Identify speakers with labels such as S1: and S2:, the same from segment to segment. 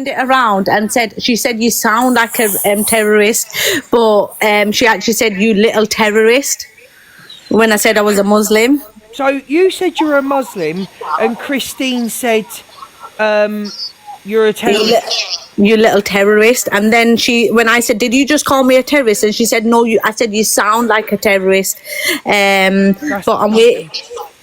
S1: It around and she said you sound like a terrorist, but she actually said you little terrorist when I said I was a Muslim.
S2: So you said you're a Muslim, and Christine said you're a terrorist.
S1: You little terrorist. And then when I said, did you just call me a terrorist? And she said, no, I said you sound like a terrorist. But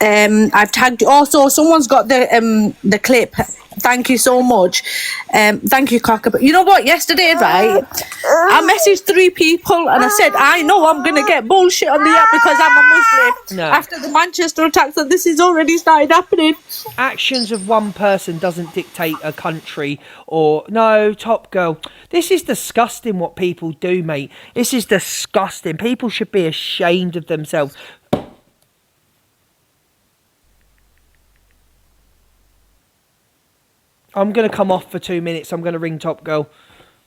S1: I've tagged you. Also, someone's got the clip. Thank you so much. Thank you, Cocker. But you know what? Yesterday, right, I messaged 3 people and I said, I know I'm going to get bullshit on the app because I'm a Muslim.
S2: No.
S1: After the Manchester attacks, and this is already started happening.
S2: Actions of one person doesn't dictate a country or... No, Top Girl. This is disgusting what people do, mate. This is disgusting. People should be ashamed of themselves. I'm going to come off for 2 minutes. I'm going to ring Top Girl.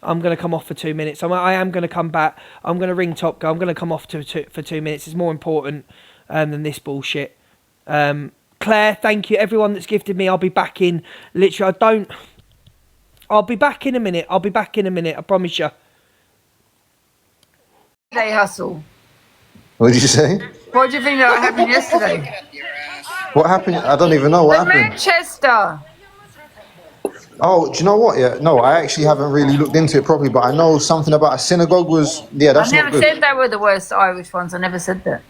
S2: I'm going to come off for 2 minutes. I am going to come back. I'm going to ring Top Girl. I'm going to come off for 2 minutes. It's more important than this bullshit. Claire, thank you. Everyone that's gifted me, I'll be back in. Literally, I'll be back in a minute. I promise you.
S3: Day hustle.
S4: What did you say?
S3: What do you think that happened yesterday?
S4: What happened? I don't even know what happened.
S3: Manchester.
S4: Oh, do you know what? Yeah, no, I actually haven't really looked into it properly, but I know something about a synagogue was. Yeah, that's not good.
S3: I never said they were the worst Irish ones. I never said that.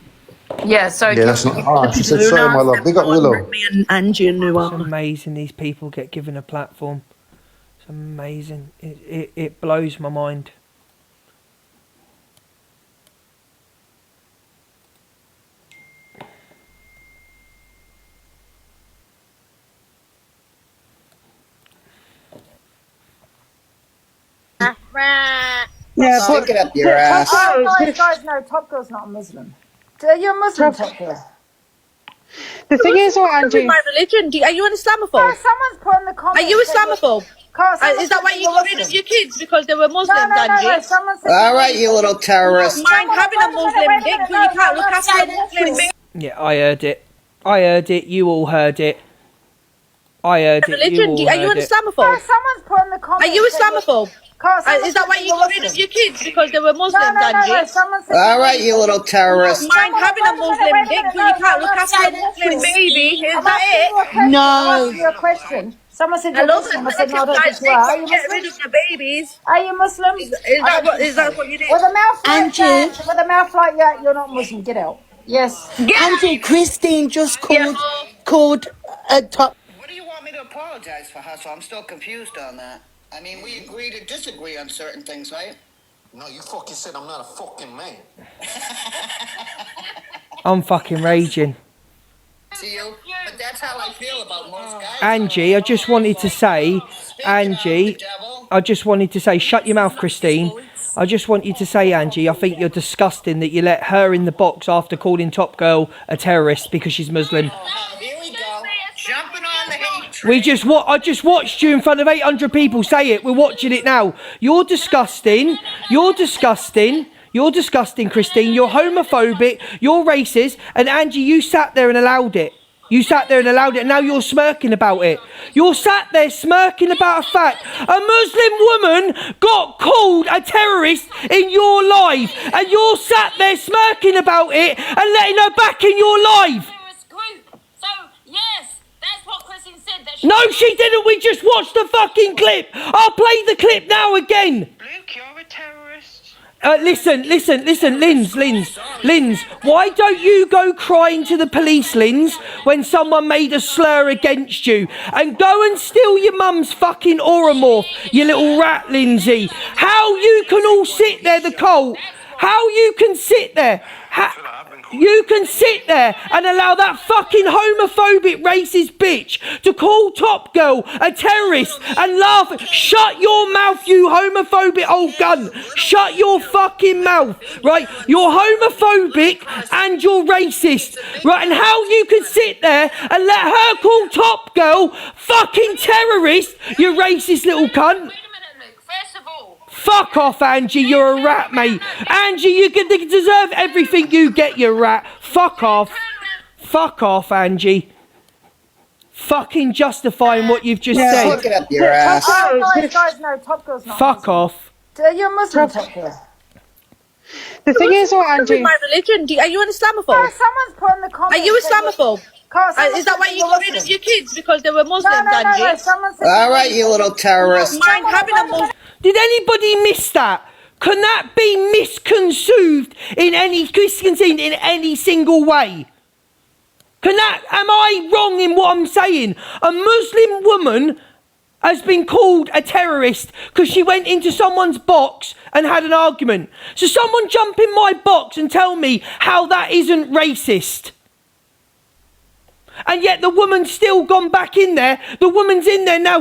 S3: Yeah, so.
S4: Yeah, that's not. Ah, she said sorry, my love. Big up Willow.
S1: Me and Angie and
S2: It's amazing these people get given a platform. It's amazing. It blows my mind.
S5: Yeah, stick it up your ass.
S3: Guys, no, Top Girl's not a Muslim. You're a Muslim, Top Girl.
S5: The thing is, Angie,
S1: my religion. Are you an Islamophobe?
S3: No, someone's put in the comments.
S1: Are you Islamophobe? Is that why you got rid of your kids because they were Muslims, Angie?
S5: all right, you little terrorist.
S1: Mind having a Muslim dick, but you can't look after a Muslim dick.
S2: Yeah, I heard it. You all heard it. I heard it.
S1: Religion. Are you an Islamophobe?
S3: No, someone's put in the comments.
S1: Are you Islamophobe? Is that why you got rid of your kids because they were Muslims, Angie?
S5: All right, you little terrorist.
S1: Mind having a Muslim dick, but you can't look after a Muslim baby. Is that it?
S3: No. Your question. Someone said you're Muslim. I said no, I don't think you are. Are you
S1: Get rid
S3: Muslim?
S1: of the babies.
S3: Are you Muslim?
S1: Is that what you did?
S3: With a mouth like
S6: Angie.
S3: that, with a mouth like that, you're not Muslim. Get out. Yes.
S6: Angie, Christine just called Top.
S7: What do you want me to apologize for, Hustle? I'm still confused on that. I mean, we agree to disagree on certain things, right?
S4: No, you fucking said I'm not a fucking man.
S2: I'm fucking raging.
S7: See you? But that's how I feel about most guys.
S2: Angie, I just wanted to say, shut your mouth, Christine. I just want you to say, Angie, I think you're disgusting that you let her in the box after calling Top Girl a terrorist because she's Muslim.
S7: Here we go. Jumping on the hate train.
S2: I just watched you in front of 800 people say it. We're watching it now. You're disgusting. You're disgusting. You're disgusting, Christine. You're homophobic. You're racist. And Angie, you sat there and allowed it. You sat there and allowed it, and now you're smirking about it. You're sat there smirking about a fact. A Muslim woman got called a terrorist in your life, and you're sat there smirking about it and letting her back in your life.
S8: So, yes, that's what Christine said. That
S2: No, she didn't. We just watched the fucking clip. I'll play the clip now again.
S7: Luke, you're a terrorist.
S2: Listen, Linz, why don't you go crying to the police, Linz, when someone made a slur against you, and go and steal your mum's fucking Oromorph, you little rat, Lindsay. How you can all sit there, the cult, how you can sit there, you can sit there and allow that fucking homophobic racist bitch to call Top Girl a terrorist and laugh. Shut your mouth, you homophobic old gun. Shut your fucking mouth, right? You're homophobic and you're racist, right? And how you can sit there and let her call Top Girl fucking terrorist, you racist little cunt. Fuck off, Angie, you're a rat, mate. Angie, you deserve everything you get, you rat. Fuck off. Fuck off, Angie. fucking justifying what you've just
S5: Stick
S2: said.
S5: it up your ass.
S3: Oh, guys, no, Top Girl's not
S2: Fuck
S3: Muslim.
S2: off.
S3: You're Muslim, Top Girl.
S5: The thing is, what
S1: With
S5: Angie?
S1: my religion, are you an Islamophobe?
S3: Someone's put in the comments.
S1: Are you Islamophobe?
S3: Is
S1: Is that why you got rid of your kids because they were Muslims,
S3: No,
S1: Angie?
S3: someone said
S5: All right, you little terrorist.
S1: Mind having a Muslim?
S2: Did anybody miss that? Can that be misconceived in any in any single way? Am I wrong in what I'm saying? A Muslim woman has been called a terrorist because she went into someone's box and had an argument. So someone jump in my box and tell me how that isn't racist. And yet the woman's still gone back in there. The woman's in there now,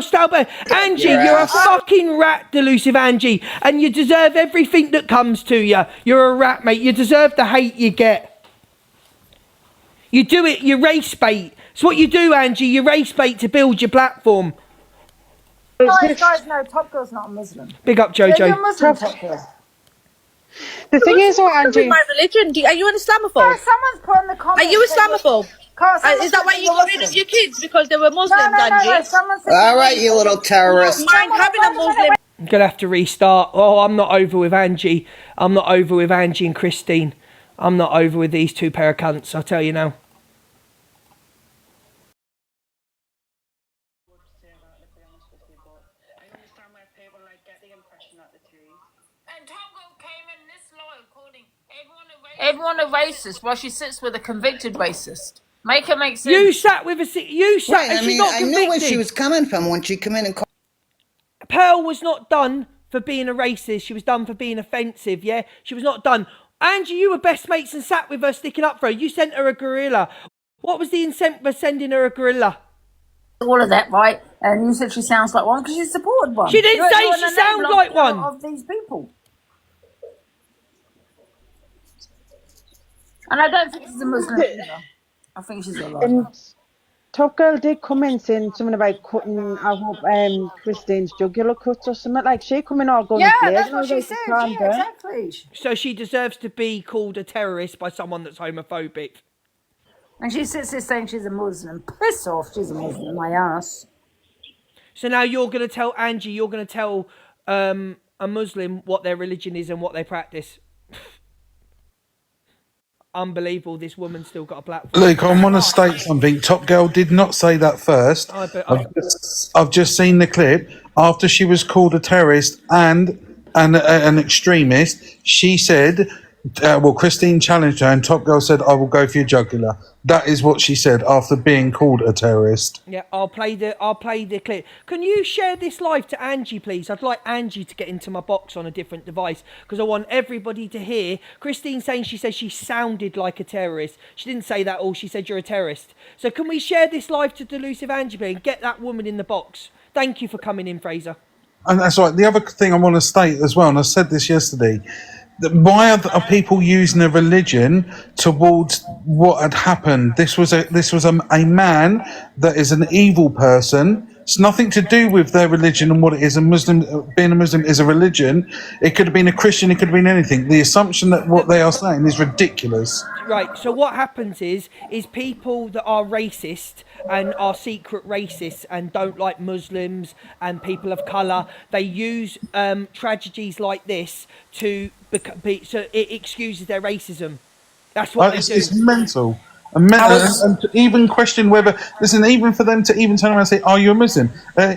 S2: Angie, you're a fucking rat, delusive Angie. And you deserve everything that comes to you. You're a rat, mate. You deserve the hate you get. You do it, you race bait. It's what you do, Angie. You race bait to build your platform.
S3: Guys, no, Top Girl's not a Muslim.
S2: Big up, Jojo.
S3: You're Muslim, Top Girl.
S5: The thing is, what Angie?
S1: With my religion, are you an Islamophobe?
S3: Someone's put in the comments.
S1: Are you Islamophobe? Is that why you got rid of your kids because they were Muslims, Angie?
S3: Someone said
S5: All right, you little terrorist.
S1: Mind having a Muslim?
S2: I'm going to have to restart. Oh, I'm not over with Angie. I'm not over with Angie and Christine. I'm not over with these two pair of cunts, I'll tell you now.
S8: And Togo came in this live calling everyone a racist while she sits with a convicted racist. Make her make sense.
S2: You sat with
S5: Right,
S2: and
S5: I
S2: she
S5: mean,
S2: got
S5: I
S2: convicted.
S5: knew where she was coming from when she come in and called.
S2: Pearl was not done for being a racist. She was done for being offensive, yeah? She was not done. Angie, you were best mates and sat with her sticking up for her. You sent her a gorilla. What was the incentive for sending her a gorilla?
S3: all of that, right? And you said she sounds like one because she supported one.
S2: She didn't say
S3: You're
S2: she
S3: an
S2: sounded
S3: enabler
S2: like one.
S3: of these people. And I don't think she's a Muslim either. I think she's a
S9: And
S3: liar.
S9: Top Girl did come in saying something about cutting, I hope, Christine's jugular cuts or something. Like, she come in all guns
S3: Yeah,
S9: blazing.
S3: that's
S9: I
S3: what
S9: was
S3: she
S9: like,
S3: said.
S9: calm
S3: Yeah,
S9: down.
S3: exactly.
S2: So she deserves to be called a terrorist by someone that's homophobic.
S3: And she sits there saying she's a Muslim. Piss off, she's a Muslim, my ass.
S2: So now you're going to tell Angie, you're going to tell a Muslim what their religion is and what they practice. Unbelievable, this woman's still got a platform.
S10: Luke, I want to state something. Top Girl did not say that first. I've just seen the clip. After she was called a terrorist and an extremist, she said, well, Christine challenged her and Top Girl said, I will go for your jugular. That is what she said after being called a terrorist.
S2: Yeah, I'll play the clip. Can you share this live to Angie, please? I'd like Angie to get into my box on a different device because I want everybody to hear. Christine saying she says she sounded like a terrorist. She didn't say that all. She said you're a terrorist. So can we share this live to Delusive Angie, please, and get that woman in the box? Thank you for coming in, Fraser.
S10: And that's right. The other thing I want to state as well, and I said this yesterday, that why are people using a religion towards what had happened? This was a man that is an evil person. It's nothing to do with their religion and what it is. Being a Muslim is a religion. It could have been a Christian. It could have been anything. The assumption that what they are saying is ridiculous.
S2: Right, so what happens is people that are racist and are secret racists and don't like Muslims and people of colour, they use tragedies like this so it excuses their racism. That's what they do.
S10: It's mental. And to even question whether, listen, even for them to even turn around and say, are you a Muslim?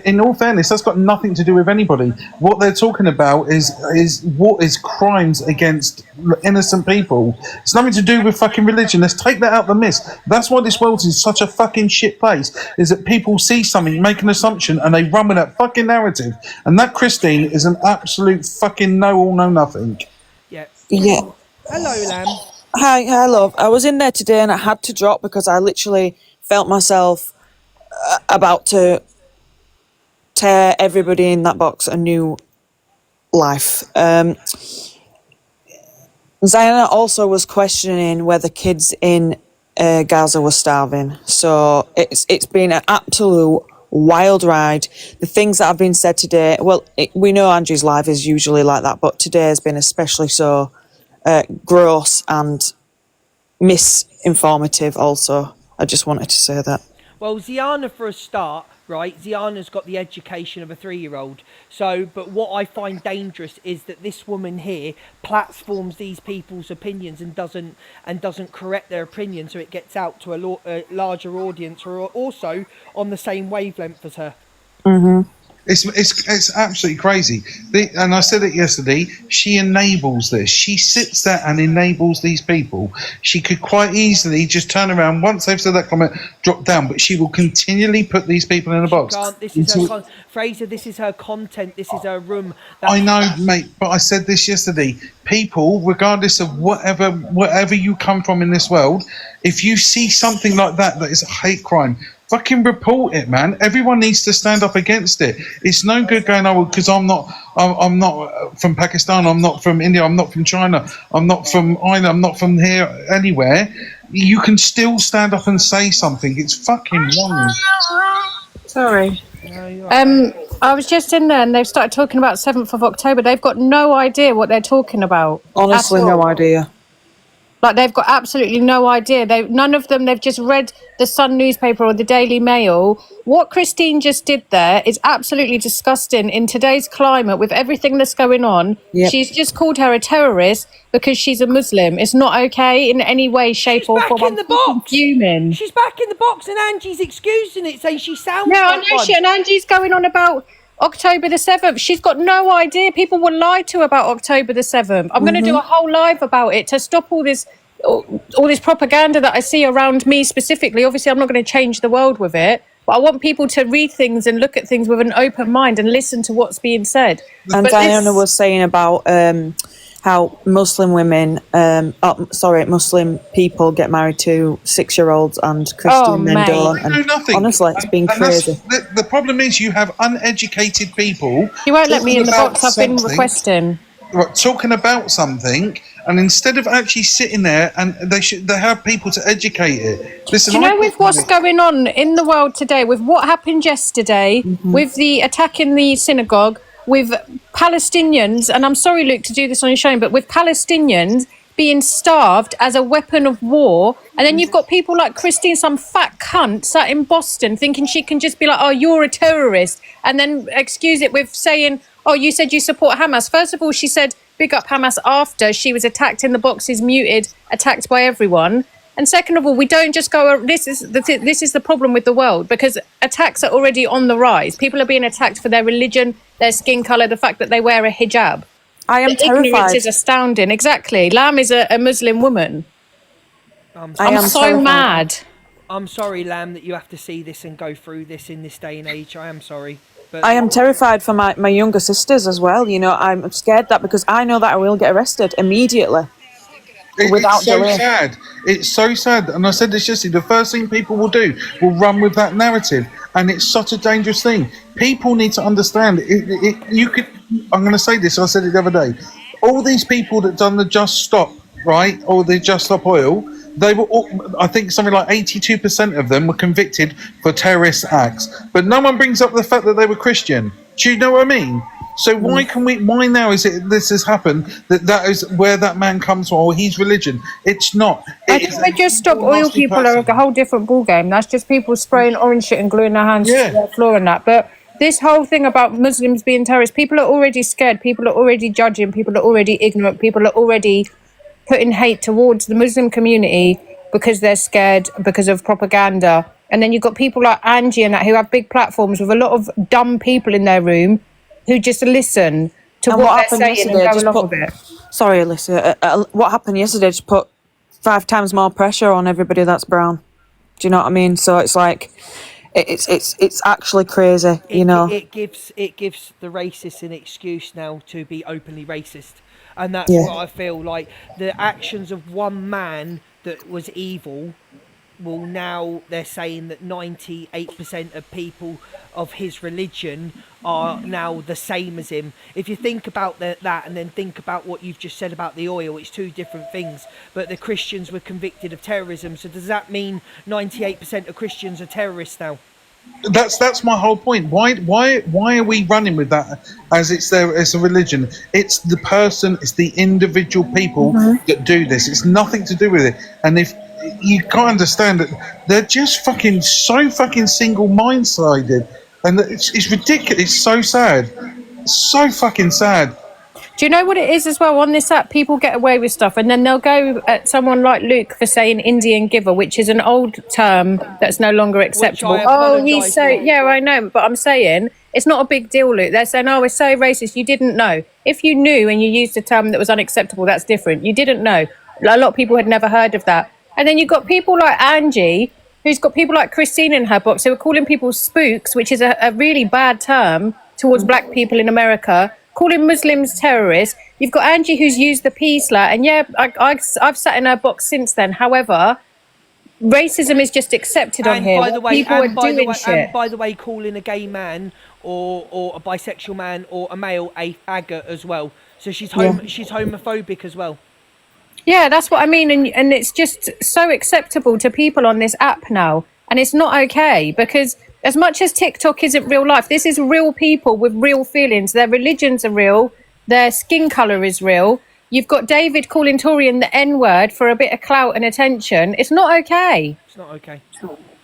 S10: In all fairness, that's got nothing to do with anybody. What they're talking about is what is crimes against innocent people. It's nothing to do with fucking religion. Let's take that out the mist. That's why this world is such a fucking shit place, is that people see something, make an assumption, and they run with that fucking narrative. And that Christine is an absolute fucking no all, no nothing.
S2: Yeah.
S11: Yeah.
S2: Hello, Lamb.
S11: Hi, love. I was in there today and I had to drop because I literally felt myself about to tear everybody in that box a new life. Ziona also was questioning whether kids in Gaza were starving. So it's been an absolute wild ride. The things that have been said today, well, we know Angie's life is usually like that, but today has been especially so. Gross and misinformative also. I just wanted to say that.
S2: Well, Ziana, for a start, right? Ziana's got the education of a 3-year-old. So, but what I find dangerous is that this woman here platforms these people's opinions and doesn't correct their opinion, so it gets out to a larger audience who are also on the same wavelength as her.
S10: It's absolutely crazy. And I said it yesterday. She enables this. She sits there and enables these people. She could quite easily just turn around once they've said that comment, drop down. But she will continually put these people in a box.
S2: This is her Fraser. This is her content. This is her room.
S10: I know, mate. But I said this yesterday. People, regardless of whatever you come from in this world, if you see something like that is a hate crime, fucking report it, man. Everyone needs to stand up against it. It's no good going, oh, because I'm not from Pakistan, I'm not from India, I'm not from China, I'm not from Ireland, I'm not from here, anywhere. You can still stand up and say something. It's fucking wrong.
S8: Sorry. I was just in there and they've started talking about 7th of October. They've got no idea what they're talking about.
S11: Honestly, no idea.
S8: Like, they've got absolutely no idea. None of them, they've just read the Sun newspaper or the Daily Mail. What Christine just did there is absolutely disgusting in today's climate with everything that's going on.
S11: Yep.
S8: She's just called her a terrorist because she's a Muslim. It's not okay in any way, shape or form.
S2: She's back in the box.
S8: Fuming.
S2: She's back in the box and Angie's excusing it, saying she sounds
S8: Yeah, I
S2: like
S8: know
S2: one.
S8: and Angie's going on about October the 7th. She's got no idea. People were lied to about October the 7th. I'm going to do a whole live about it to stop all this propaganda that I see around me specifically. Obviously, I'm not going to change the world with it, but I want people to read things and look at things with an open mind and listen to what's being said.
S11: And Diana was saying about how Muslim women, Muslim people get married to 6-year-olds and Christian men don't.
S10: I know nothing.
S11: Honestly, it's been crazy.
S10: The problem is you have uneducated people.
S8: You won't let me in the box. I've been
S10: something,
S8: requesting.
S10: Right, talking about something, and instead of actually sitting there, and they have people to educate it. Listen,
S8: do you know with what's going on in the world today, with what happened yesterday, with the attack in the synagogue, with Palestinians, and I'm sorry, Luke, to do this on your show, but with Palestinians being starved as a weapon of war, and then you've got people like Christine, some fat cunt sat in Boston thinking she can just be like, oh, you're a terrorist, and then excuse it with saying, oh, you said you support Hamas. First of all, she said big up Hamas after she was attacked in the boxes, muted, attacked by everyone. And second of all, we don't just go, this is the problem with the world, because attacks are already on the rise. People are being attacked for their religion, their skin colour, the fact that they wear a hijab.
S11: I am terrified.
S8: Ignorance is astounding. Exactly. Lam is a Muslim woman. I'm so
S11: terrified.
S8: mad.
S2: I'm sorry, Lam, that you have to see this and go through this in this day and age. I am sorry. But
S11: I am terrified for my younger sisters as well. You know, I'm scared that because I know that I will get arrested immediately. Without
S10: it's so
S11: delay.
S10: sad. It's so sad. And I said this yesterday, the first thing people will do will run with that narrative. And it's such a dangerous thing. People need to understand. I'm going to say this, I said it the other day. All these people that done the Just Stop, right, or the Just Stop Oil, they were all, I think something like 82% of them were convicted for terrorist acts. But no one brings up the fact that they were Christian. Do you know what I mean? So why now is it this has happened, that is where that man comes from, or his religion? It's not.
S8: I think the Just Stop Oil people are a whole different ballgame. That's just people spraying orange shit and gluing their hands to the floor and that. But this whole thing about Muslims being terrorists, people are already scared, people are already judging, people are already ignorant, people are already putting hate towards the Muslim community because they're scared because of propaganda. And then you've got people like Angie and that who have big platforms with a lot of dumb people in their room who just listen to what they're saying and go along with it.
S11: Sorry, Alyssa. What happened yesterday just put 5 times more pressure on everybody that's brown. Do you know what I mean? So it's like, it's actually crazy, you know.
S2: It gives the racists an excuse now to be openly racist. And that's what I feel like. The actions of one man that was evil, well, now they're saying that 98% of people of his religion are now the same as him. If you think about that and then think about what you've just said about the oil, it's 2 different things. But the Christians were convicted of terrorism. So does that mean 98% of Christians are terrorists now?
S10: That's my whole point. Why are we running with that as it's a religion? It's the person, it's the individual people that do this. It's nothing to do with it. And if you can't understand that they're just fucking so fucking single mind-sided, and it's ridiculous. It's so sad, so fucking sad.
S8: Do you know what it is as well? On this app, people get away with stuff and then they'll go at someone like Luke for saying Indian giver, which is an old term that's no longer acceptable. Oh, he's so, yeah, I know, but I'm saying it's not a big deal, Luke. They're saying, oh, it's so racist. You didn't know. If you knew and you used a term that was unacceptable, that's different. You didn't know. A lot of people had never heard of that. And then you've got people like Angie, who's got people like Christine in her box who are calling people spooks, which is a really bad term towards black people in America, calling Muslims terrorists. You've got Angie who's used the P slur, and yeah, I've sat in her box since then. However, racism is just accepted on here.
S2: By the way,
S8: People are doing shit.
S2: and by the way, calling a gay man or a bisexual man or a male a faggot as well. So she's she's homophobic as well.
S8: Yeah, that's what I mean, and it's just so acceptable to people on this app now, and it's not okay because as much as TikTok isn't real life, this is real people with real feelings. Their religions are real, their skin colour is real. You've got David calling Torian the N-word for a bit of clout and attention. It's not okay.
S2: It's not okay.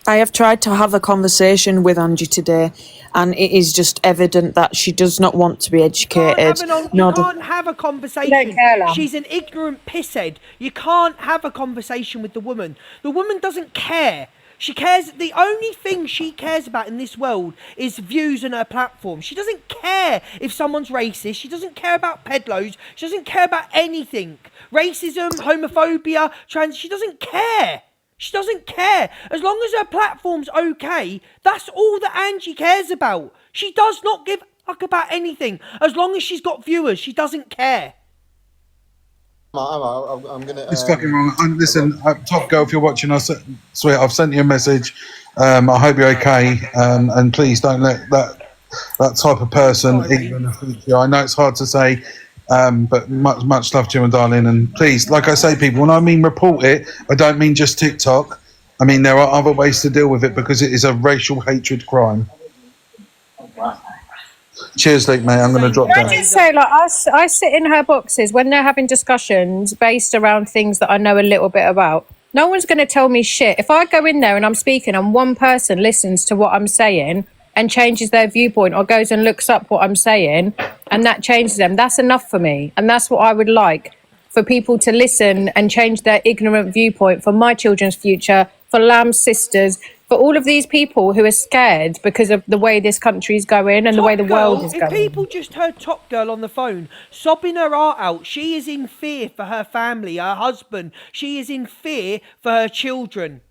S11: I have tried to have a conversation with Angie today, and it is just evident that she does not want to be educated.
S2: You can't have a conversation. She's an ignorant pisshead. You can't have a conversation with the woman. The woman doesn't care. She cares. The only thing she cares about in this world is views on her platform. She doesn't care if someone's racist. She doesn't care about pedlos. She doesn't care about anything. Racism, homophobia, trans. She doesn't care. She doesn't care. As long as her platform's okay, that's all that Angie cares about. She does not give a fuck about anything. As long as she's got viewers, she doesn't care.
S4: I'm gonna.
S10: It's fucking wrong. Listen, Top Girl, if you're watching us, sweet, I've sent you a message. I hope you're okay, and please don't let that type of person even affect you. I know it's hard to say, but much love to you, and darling. And please, like I say, people, when I mean report it, I don't mean just TikTok. I mean there are other ways to deal with it because it is a racial hatred crime. Cheers, Luke, mate. I'm going to drop down.
S8: Can I just say, like, I sit in her boxes when they're having discussions based around things that I know a little bit about. No one's going to tell me shit. If I go in there and I'm speaking and one person listens to what I'm saying and changes their viewpoint or goes and looks up what I'm saying and that changes them, that's enough for me. And that's what I would like, for people to listen and change their ignorant viewpoint for my children's future, for Lamb's sisters, for all of these people who are scared because of the way this country's going and the way the world is going.
S2: If people just heard Top Girl on the phone sobbing her heart out, she is in fear for her family, her husband. She is in fear for her children.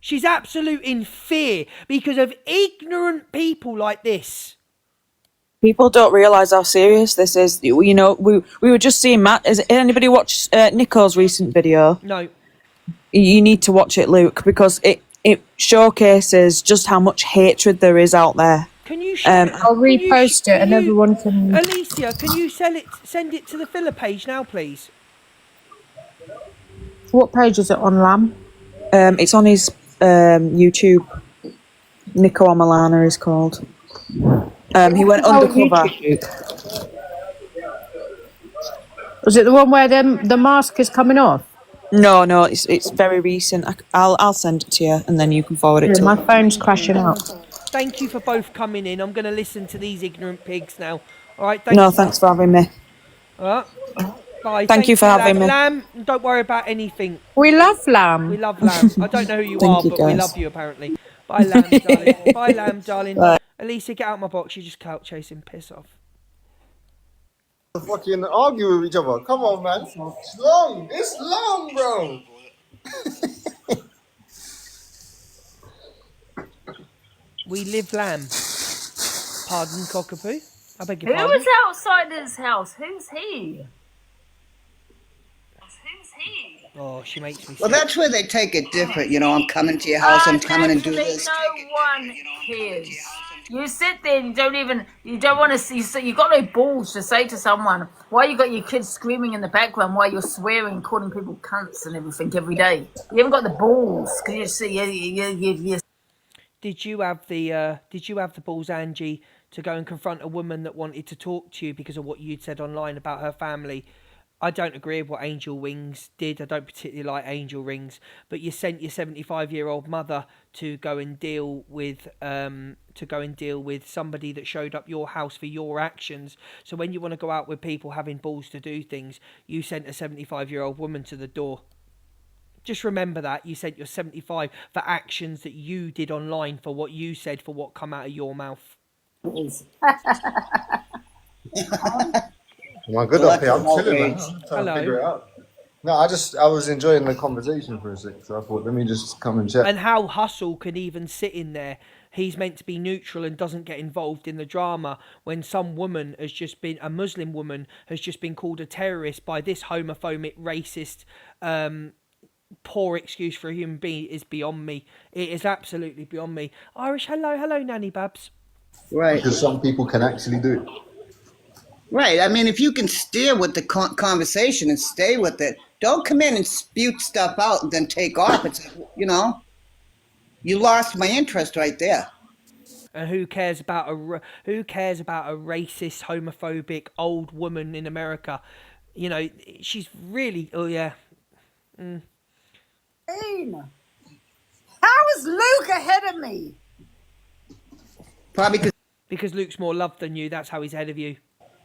S2: She's absolute in fear because of ignorant people like this.
S11: People don't realise how serious this is. You know, we were just seeing Matt. Has anybody watched Nico's recent video?
S2: No.
S11: You need to watch it, Luke, because it showcases just how much hatred there is out there.
S2: Can you share it?
S8: I'll repost it and everyone can...
S2: Alicia, can you send it to the filler page now, please?
S8: What page is it on, Lamb?
S11: It's on his YouTube. Nico Amalana is called. He went undercover.
S8: Was it the one where the mask is coming off?
S11: No, it's very recent. I'll send it to you, and then you can forward it to
S8: my
S11: me.
S8: phone's crashing out.
S2: Thank you for both coming in. I'm going to listen to these ignorant pigs now. All right.
S11: Thanks for having me.
S2: All right. Bye.
S11: Thank you for having me.
S2: Lamb, don't worry about anything.
S8: We love Lamb.
S2: We love Lamb. I don't know who you are, but we love you apparently. Bye, Lamb, darling. Bye, Lamb, darling.
S11: Bye.
S2: Alicia, get out my box. You're just clout chasing. Piss off.
S4: Fucking argue with each other. Come on, man. It's long. It's long, bro.
S2: We live Lamb. Pardon, cockapoo. I beg your
S3: Who
S2: pardon.
S3: was outside his house? Who's he?
S2: Oh, she makes me sick.
S5: Well, that's where they take it different. You know, I'm coming to your house. I'm coming and do this.
S3: No one cares. You sit there and you don't want to see, so you got no balls to say to someone, why you got your kids screaming in the background while you're swearing, calling people cunts and everything every day. You haven't got the balls, because you see, you
S2: Did you have the balls, Angie, to go and confront a woman that wanted to talk to you because of what you'd said online about her family? I don't agree with what Angel Wings did. I don't particularly like Angel Rings, but you sent your 75-year-old mother to go and deal with somebody that showed up your house for your actions. So when you want to go out with people having balls to do things, you sent a 75-year-old woman to the door. Just remember that you sent your 75 for actions that you did online, for what you said, for what come out of your mouth.
S4: My good up here. I'm chilling, man.
S5: outrage.
S4: I'm trying to figure it out. No, I was enjoying the conversation for a sec, so I thought, let me just come and chat.
S2: And how Hustle can even sit in there. He's meant to be neutral and doesn't get involved in the drama when some woman has just been, a Muslim woman, has just been called a terrorist by this homophobic, racist, poor excuse for a human being is beyond me. It is absolutely beyond me. Irish, hello, Nanny Babs.
S5: Right.
S4: Because some people can actually do it.
S5: Right. I mean, if you can steer with the conversation and stay with it, don't come in and spew stuff out and then take off. It's, you you lost my interest right there.
S2: And who cares about a racist, homophobic old woman in America? You know, she's really. Oh yeah.
S3: How is Luke ahead of me?
S5: Probably
S2: because Luke's more loved than you. That's how he's ahead of you.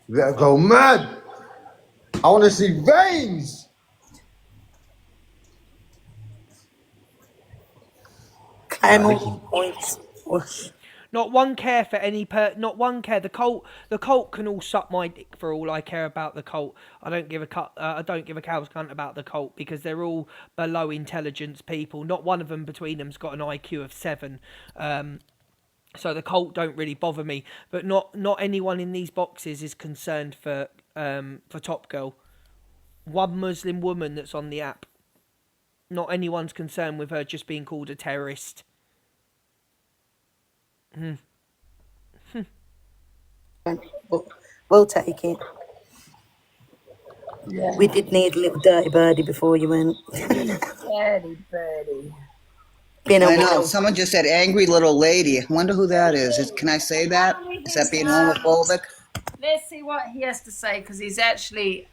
S4: Let her go mad. I want to see veins.
S1: Claim all points.
S2: Not one care for any not one care. The cult can all suck my dick for all I care about the cult. I don't give a cow's cunt about the cult because they're all below intelligence people. Not one of them between them's got an IQ of 7. So the cult don't really bother me. But not anyone in these boxes is concerned for Top Girl. One Muslim woman that's on the app. Not anyone's concerned with her just being called a terrorist.
S1: We'll take it.
S3: Yeah.
S1: We did need a little dirty birdie before you went.
S3: Dirty birdie.
S5: I know. Someone just said angry little lady. I wonder who that is. Can I say that? Is that being homophobic?
S3: Let's see what he has to say because he's actually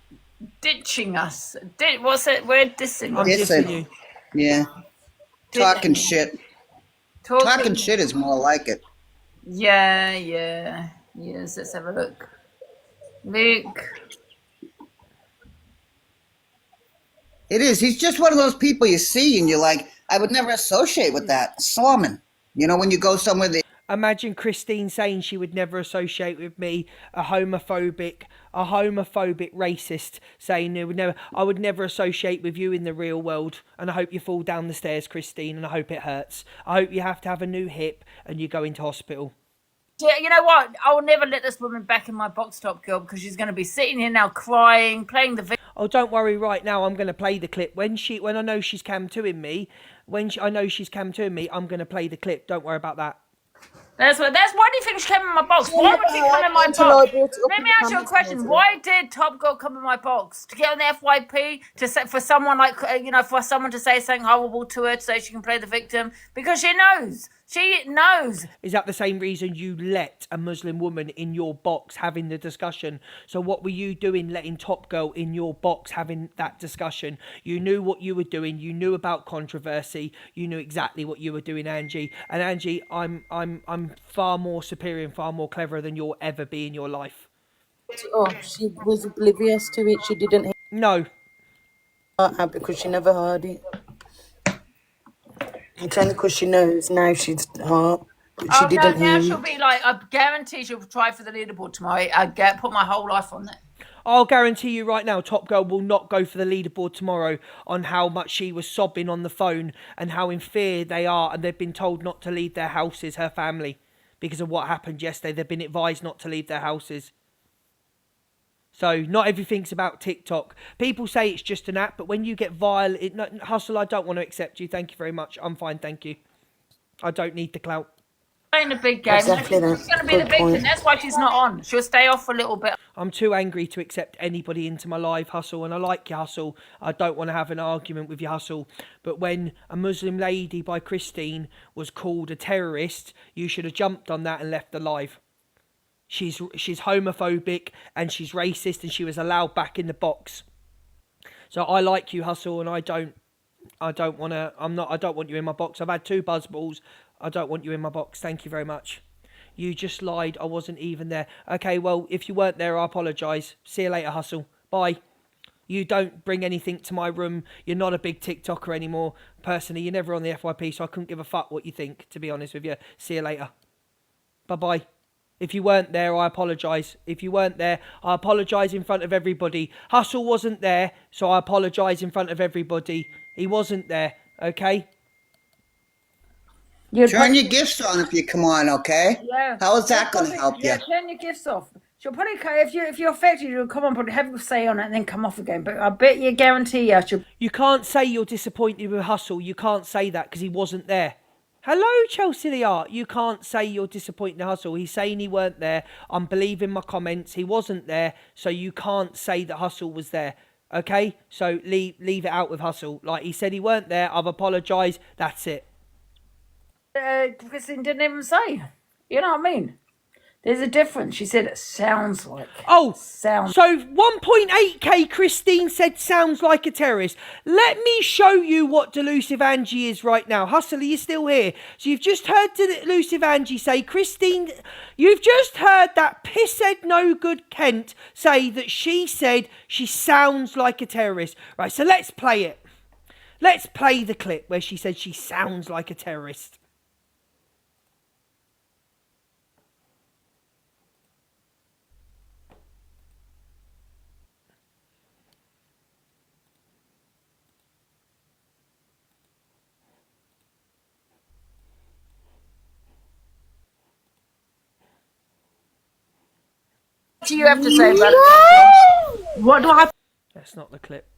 S3: ditching us. What's it? We're dissing.
S2: I'm dissing you.
S5: Yeah. Talking shit. Talking shit is more like it.
S3: Yeah. Yes, let's have a look. Luke.
S5: It is. He's just one of those people you see and you're like, I would never associate with that. Sloman. You know, when you go somewhere that...
S2: Imagine Christine saying she would never associate with me, a homophobic racist, saying I would never associate with you in the real world, and I hope you fall down the stairs, Christine, and I hope it hurts. I hope you have to have a new hip and you go into hospital.
S3: Yeah, you know what? I will never let this woman back in my box, Top Girl, because she's going to be sitting here now crying, playing the video.
S2: Oh, don't worry. Right now, I'm going to play the clip when I know she's cam 2ing me. I'm going to play the clip. Don't worry about that.
S3: Why do you think she came in my box? Why would she come in my box? Let me ask you a question. Why did Top Girl come in my box? To get on the FYP? For someone for someone to say something horrible to her so she can play the victim? Because she knows. She knows.
S2: Is that the same reason you let a Muslim woman in your box having the discussion? So what were you doing letting Top Girl in your box having that discussion? You knew what you were doing. You knew about controversy. You knew exactly what you were doing, Angie. And Angie, I'm far more superior and far more cleverer than you'll ever be in your life.
S1: Oh, she was oblivious to it. She didn't hear
S2: No.
S1: Because she never heard it. I'm saying because she knows now she's hurt. But she didn't hear
S3: she'll be like, I guarantee she'll try for the leaderboard tomorrow. Put my whole life on it.
S2: I'll guarantee you right now, Top Girl will not go for the leaderboard tomorrow on how much she was sobbing on the phone and how in fear they are and they've been told not to leave their houses, her family, because of what happened yesterday. They've been advised not to leave their houses. So not everything's about TikTok. People say it's just an app, but when you get violent... Hustle, I don't want to accept you. Thank you very much. I'm fine, thank you. I don't need the clout.
S3: Playing a big game.
S1: Exactly
S3: She's going to be the victim. That's why she's not on. She'll stay off for a little bit.
S2: I'm too angry to accept anybody into my life, Hustle, and I like your Hustle. I don't want to have an argument with your Hustle. But when a Muslim lady by Christine was called a terrorist, you should have jumped on that and left alive. She's homophobic and she's racist and she was allowed back in the box. So I like you, Hustle, and I don't want you in my box. I've had 2 buzzballs. I don't want you in my box. Thank you very much. You just lied. I wasn't even there. Okay, well, if you weren't there, I apologise. See you later, Hustle. Bye. You don't bring anything to my room. You're not a big TikToker anymore. Personally, you're never on the FYP, so I couldn't give a fuck what you think, to be honest with you. See you later. Bye-bye. If you weren't there, I apologise. If you weren't there, I apologise in front of everybody. Hustle wasn't there, so I apologise in front of everybody. He wasn't there, okay?
S5: Turn your gifts on if you come on, okay?
S3: Yeah.
S5: How is that going to help you?
S3: Yeah, turn your gifts off. She'll probably, if you're affected, you'll come on, have a say on it and then come off again. But I bet you, guarantee you,
S2: You can't say you're disappointed with Hustle. You can't say that because he wasn't there. Hello, Chelsea the Art. You can't say you're disappointed in Hustle. He's saying he weren't there. I'm believing my comments. He wasn't there, so you can't say that Hustle was there. Okay? So leave it out with Hustle. Like, he said he weren't there. I've apologised. That's it.
S3: Christine didn't even say. You know what I mean? There's a difference. She said it sounds like.
S2: So 1.8k Christine said sounds like a terrorist. Let me show you what Delusive Angie is right now. Hustle, are you still here? So you've just heard Delusive Angie say, Christine, you've just heard that pisshead no good Kent say that she said she sounds like a terrorist. Right, so let's play it. Let's play the clip where she said she sounds like a terrorist.
S3: What do you have to say about it? What do I have?
S2: That's not the clip.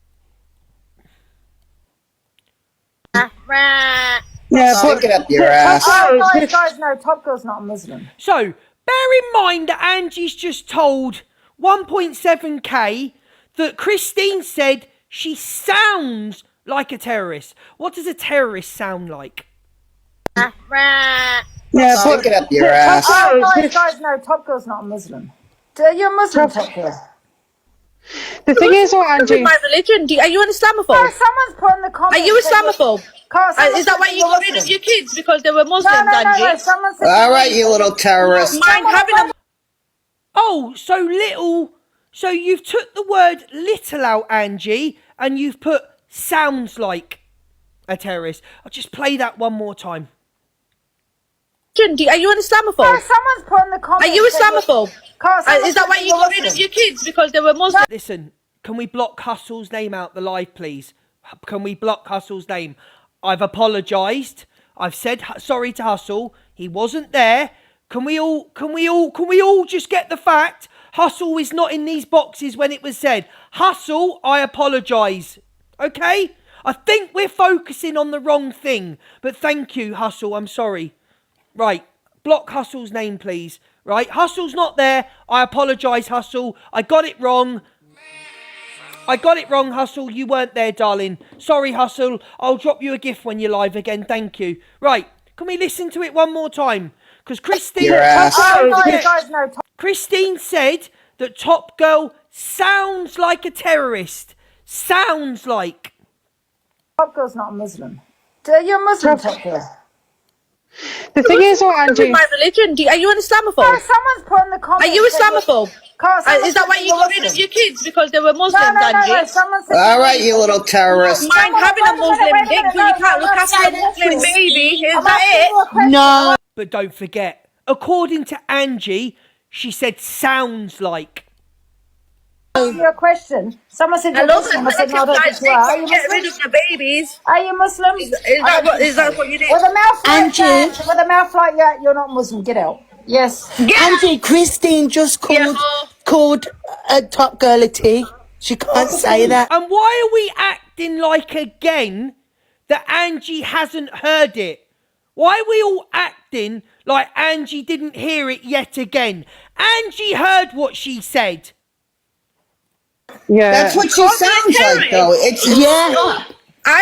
S9: Yeah,
S5: Stick it up your ass.
S3: Guys, no, Top Girl's not a Muslim.
S2: So, bear in mind that Angie's just told 1.7k that Christine said she sounds like a terrorist. What does a terrorist sound like?
S9: yeah,
S5: Stick it up your ass.
S3: Guys, no, Top Girl's not a Muslim. You're a Muslim, Top Girl.
S9: the thing is, what Angie,
S1: My religion. Are you an Islamophobe?
S3: Someone's put in the comments.
S1: Are you Islamophobe? Is that why you got rid of your kids because they were Muslims, Angie?
S3: Someone said
S5: All right, you little terrorist.
S1: Mind having a
S2: Oh, so little. So you've took the word little out, Angie, and you've put sounds like a terrorist. I'll just play that one more time.
S1: religion. Are you an Islamophobe?
S3: Someone's put in the comments.
S1: Are you Islamophobe? Is that why you got rid of your kids because they were Muslims?
S2: Listen, can we block Hustle's name out the live, please? Can we block Hustle's name? I've apologised. I've said sorry to Hustle. He wasn't there. Can we all just get the fact Hustle is not in these boxes when it was said? Hustle, I apologise. Okay? I think we're focusing on the wrong thing. But thank you, Hustle. I'm sorry. Right. Block Hustle's name, please. Right? Hustle's not there. I apologise, Hustle. I got it wrong. Hustle. You weren't there, darling. Sorry, Hustle. I'll drop you a gift when you're live again. Thank you. Right. Can we listen to it one more time? Because Christine... Christine said that Top Girl sounds like a terrorist. Sounds like.
S3: Top Girl's not a Muslim. You're a Muslim, Top Girl.
S9: the thing is, what Angie,
S1: My religion. Are you an Islamophobe?
S3: Someone's put in the comments.
S1: Are you Islamophobe? Is that why you got rid of your kids because they were Muslims, Angie?
S5: All right, you little terrorist.
S1: Mind having a Muslim dick so you can't look after a Muslim baby? Is that it?
S9: no,
S2: But don't forget, according to Angie, she said sounds like.
S3: Your question. Someone said you're Muslim. I said no, I don't think you are. Are you
S1: Get rid
S3: Muslim?
S1: of the babies.
S3: Are you Muslim?
S1: Is that what you did?
S3: With a mouth like
S9: Angie.
S3: that, with a mouth like that, you're not Muslim. Get out. Yes.
S9: Angie, Christine just called a Top Girl a T. She can't say that.
S2: And why are we acting like again that Angie hasn't heard it? Why are we all acting like Angie didn't hear it yet again? Angie heard what she said.
S9: Yeah,
S5: That's what she sounds like, though. It's
S9: yeah.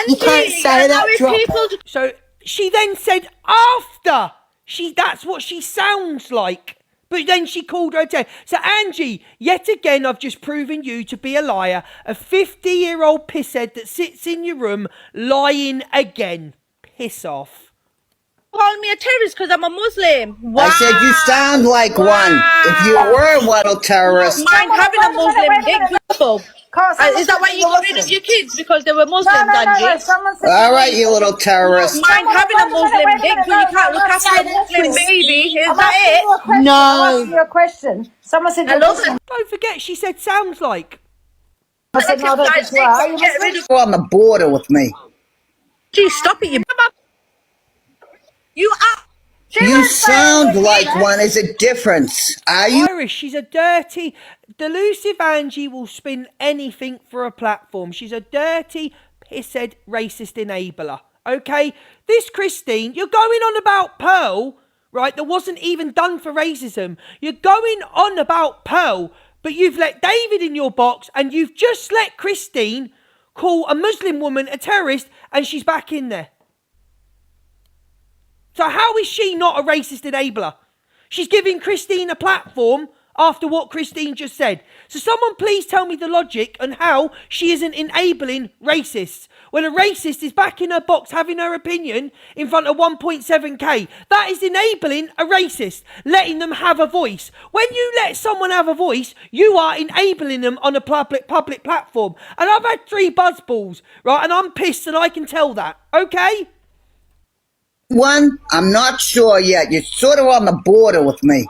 S9: You can't say that. Drop.
S2: So she then said after that's what she sounds like. But then she called her a terrorist. So Angie, yet again, I've just proven you to be a liar. A 50-year-old pisshead that sits in your room lying again. Piss off.
S1: Call me a terrorist because I'm a Muslim. Wow.
S5: I said you sound like one. If you were one, a terrorist.
S1: Mind having a Muslim dick, beautiful. Is that why you got rid of your kids? Because they were Muslims, Angie?
S3: Someone said
S5: All right, you little terrorist.
S1: Mind having a Muslim dick, but you can't look after a Muslim baby. Is that it?
S3: I'm
S9: No.
S3: asking you a question. Someone said
S1: I
S3: you're
S1: love
S3: Muslim.
S1: it.
S2: Don't forget, she said sounds like.
S3: I said no, don't think you are. Are you
S1: Get rid
S3: Muslim?
S1: of.
S5: You're on the border with me.
S1: Gee, stop it, you are.
S5: You sound like one. Is a difference. Are you?
S2: Irish, she's a dirty, delusive Angie will spin anything for a platform. She's a dirty, pisshead, racist enabler. Okay? This Christine, you're going on about Pearl, right, that wasn't even done for racism. You're going on about Pearl, but you've let David in your box and you've just let Christine call a Muslim woman a terrorist and she's back in there. So how is she not a racist enabler? She's giving Christine a platform after what Christine just said. So someone please tell me the logic on how she isn't enabling racists. When a racist is back in her box having her opinion in front of 1.7k, that is enabling a racist, letting them have a voice. When you let someone have a voice, you are enabling them on a public platform. And I've had 3 buzzballs, right? And I'm pissed and I can tell that, okay?
S5: One, I'm not sure yet. You're sort of on the border with me.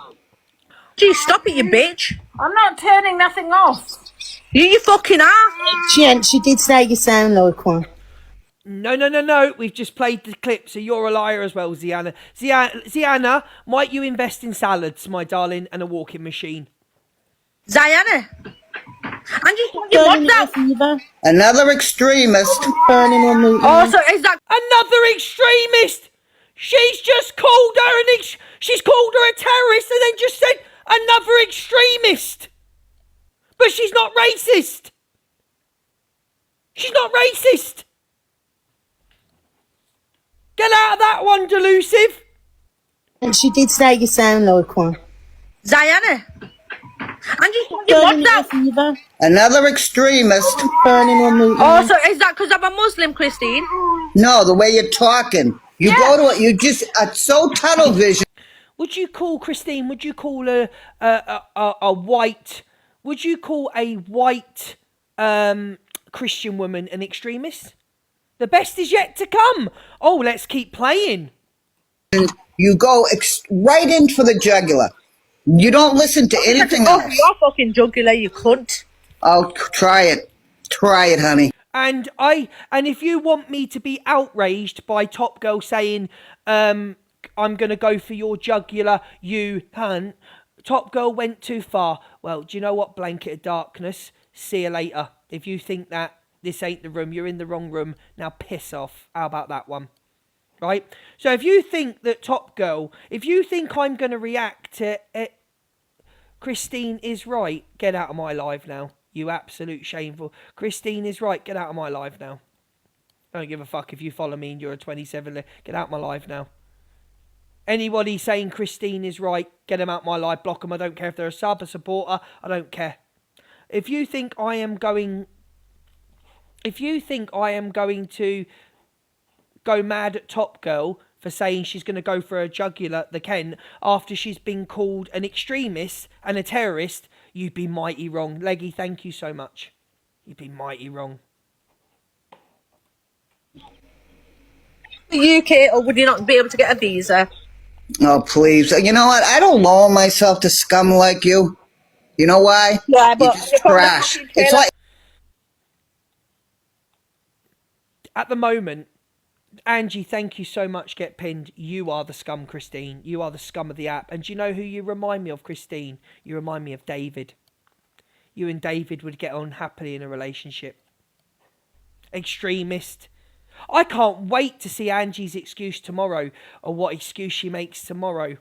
S1: Gee, stop it, you bitch.
S3: I'm not turning nothing off.
S1: You fucking are.
S9: She did say you sound like one.
S2: No. We've just played the clip, so you're a liar as well, Ziana. Ziana, might you invest in salads, my darling, and a walking machine?
S1: Ziana. And you want that?
S5: Another extremist.
S9: Burning on me.
S1: Also, is that
S2: Another extremist! She's just called her she's called her a terrorist and then just said another extremist. But she's not racist. She's not racist. Get out of that one, delusive.
S9: And she did say you sound like one.
S1: Ziana? And you want that?
S5: Another extremist.
S9: Burning on me.
S1: Also, is that because I'm a Muslim, Christine?
S5: No, the way you're talking. You go to it, you just are so tunnel vision.
S2: Would you call Christine? Would you call a white? Would you call a white Christian woman an extremist? The best is yet to come. Oh, let's keep playing.
S5: You go right in for the jugular. You don't listen to anything else.
S1: You're fucking jugular, you cunt.
S5: Oh, try it. Try it, honey.
S2: And if you want me to be outraged by Top Girl saying, I'm gonna go for your jugular, you cunt, Top Girl went too far. Well, do you know what? Blanket of darkness. See you later. If you think that this ain't the room, you're in the wrong room. Now piss off. How about that one? Right? So if you think that Top Girl, if you think I'm gonna react to it, Christine is right, get out of my live now. You absolute shameful. Christine is right. Get out of my live now. I don't give a fuck if you follow me and you're a 27. Get out of my live now. Anybody saying Christine is right, get them out my live. Block them. I don't care if they're a sub, a supporter. I don't care. If you think I am going to go mad at Top Girl for saying she's going to go for a jugular, the Ken, after she's been called an extremist and a terrorist, you'd be mighty wrong. Leggy, thank you so much. You'd be mighty wrong.
S1: The UK, or would you not be able to get a visa?
S5: Oh, please. You know what? I don't lower myself to scum like you. You know why?
S1: Yeah, but
S5: you just trash. It's like...
S2: At the moment, Angie, thank you so much. Get pinned. You are the scum, Christine. You are the scum of the app. And do you know who you remind me of, Christine? You remind me of David. You and David would get on happily in a relationship. Extremist. I can't wait to see Angie's excuse tomorrow, or what excuse she makes tomorrow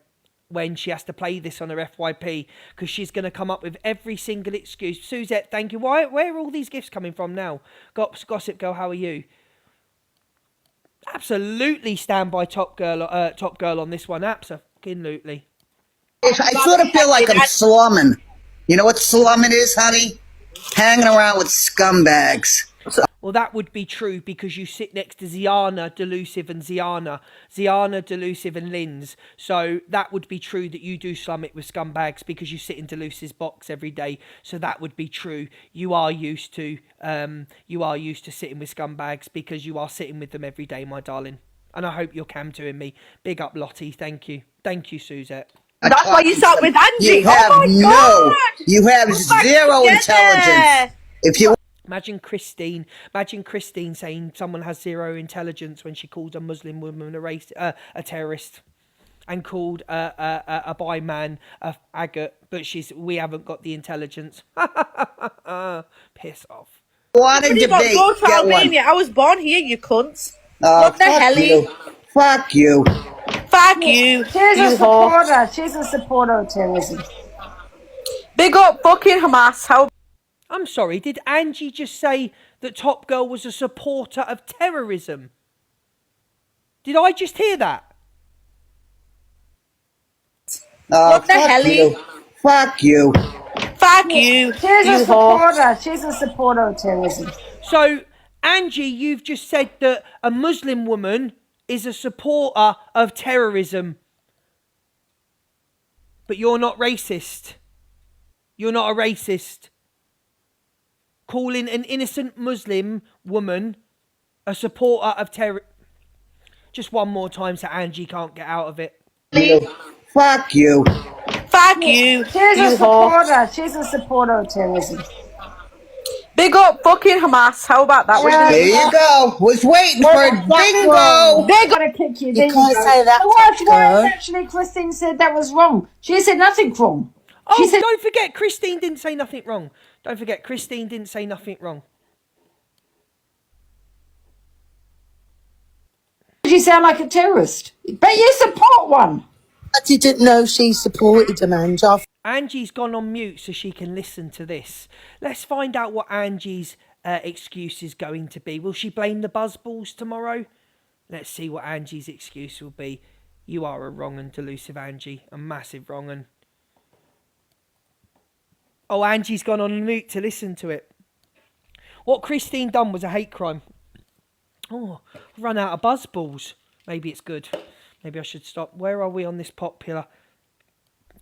S2: when she has to play this on her FYP, because she's going to come up with every single excuse. Suzette, thank you. Where are all these gifts coming from now? Gossip Girl, how are you? Absolutely stand by Top Girl on this one. Absolutely.
S5: I sort of feel like I'm slumming. You know what slumming is, honey? Hanging around with scumbags.
S2: Well, that would be true because you sit next to Ziana, Delusive, and Ziana, Delusive, and Linz. So that would be true that you do slum it with scumbags because you sit in Delusive's box every day. So that would be true. You are used to sitting with scumbags because you are sitting with them every day, my darling. And I hope you're cam doing me. Big up, Lottie. Thank you, Suzette.
S1: That's why you sat with Angie.
S5: You have
S1: Oh my God!
S5: you have
S1: We're back
S5: zero
S1: together.
S5: intelligence. If you
S2: Imagine Christine saying someone has zero intelligence when she called a Muslim woman a terrorist, and called a bi man a faggot, but we haven't got the intelligence. Piss off.
S5: want to
S1: Somebody got
S5: debate,
S1: go to
S5: get one.
S1: Albania. I was born here, you cunts.
S5: Oh,
S1: What the
S5: fuck
S1: hell?
S5: you. Fuck you.
S1: Fuck you.
S3: She's a
S1: You whore.
S3: supporter. She's a supporter of terrorism.
S1: Big up fucking Hamas. How
S2: I'm sorry, did Angie just say that Top Girl was a supporter of terrorism? Did I just hear that?
S5: Oh,
S1: what the
S5: fuck
S1: hell?
S5: you. Fuck you.
S1: Fuck you.
S3: She's a
S1: You whore.
S3: supporter. She's a supporter of terrorism.
S2: So, Angie, you've just said that a Muslim woman is a supporter of terrorism. But you're not racist. You're not a racist. Calling an innocent Muslim woman a supporter of terror. Just one more time so Angie can't get out of it.
S5: Fuck you.
S1: Fuck you.
S3: She's
S1: You
S3: a
S1: whore.
S3: supporter. She's a supporter of terrorism.
S1: Big up fucking Hamas. How about that?
S5: There you go. Was waiting for it. Bingo.
S3: They're gonna kick you. There
S6: You can't
S3: go.
S6: say that,
S3: The worst
S6: Top
S3: words
S6: Girl.
S3: actually, Christine said that was wrong. She said nothing wrong.
S2: Oh,
S3: said-
S2: don't forget, Christine didn't say nothing wrong. Don't forget, Christine didn't say nothing wrong.
S3: You sound like a terrorist, but you support one.
S6: I didn't know she supported him, Ange.
S2: Angie's gone on mute so she can listen to this. Let's find out what Angie's excuse is going to be. Will she blame the buzzballs tomorrow? Let's see what Angie's excuse will be. You are a wrong and delusive Angie. A massive wrong and... Oh, Angie's gone on mute to listen to it. What Christine done was a hate crime. Oh, I've run out of buzzballs. Maybe it's good. Maybe I should stop. Where are we on this popular?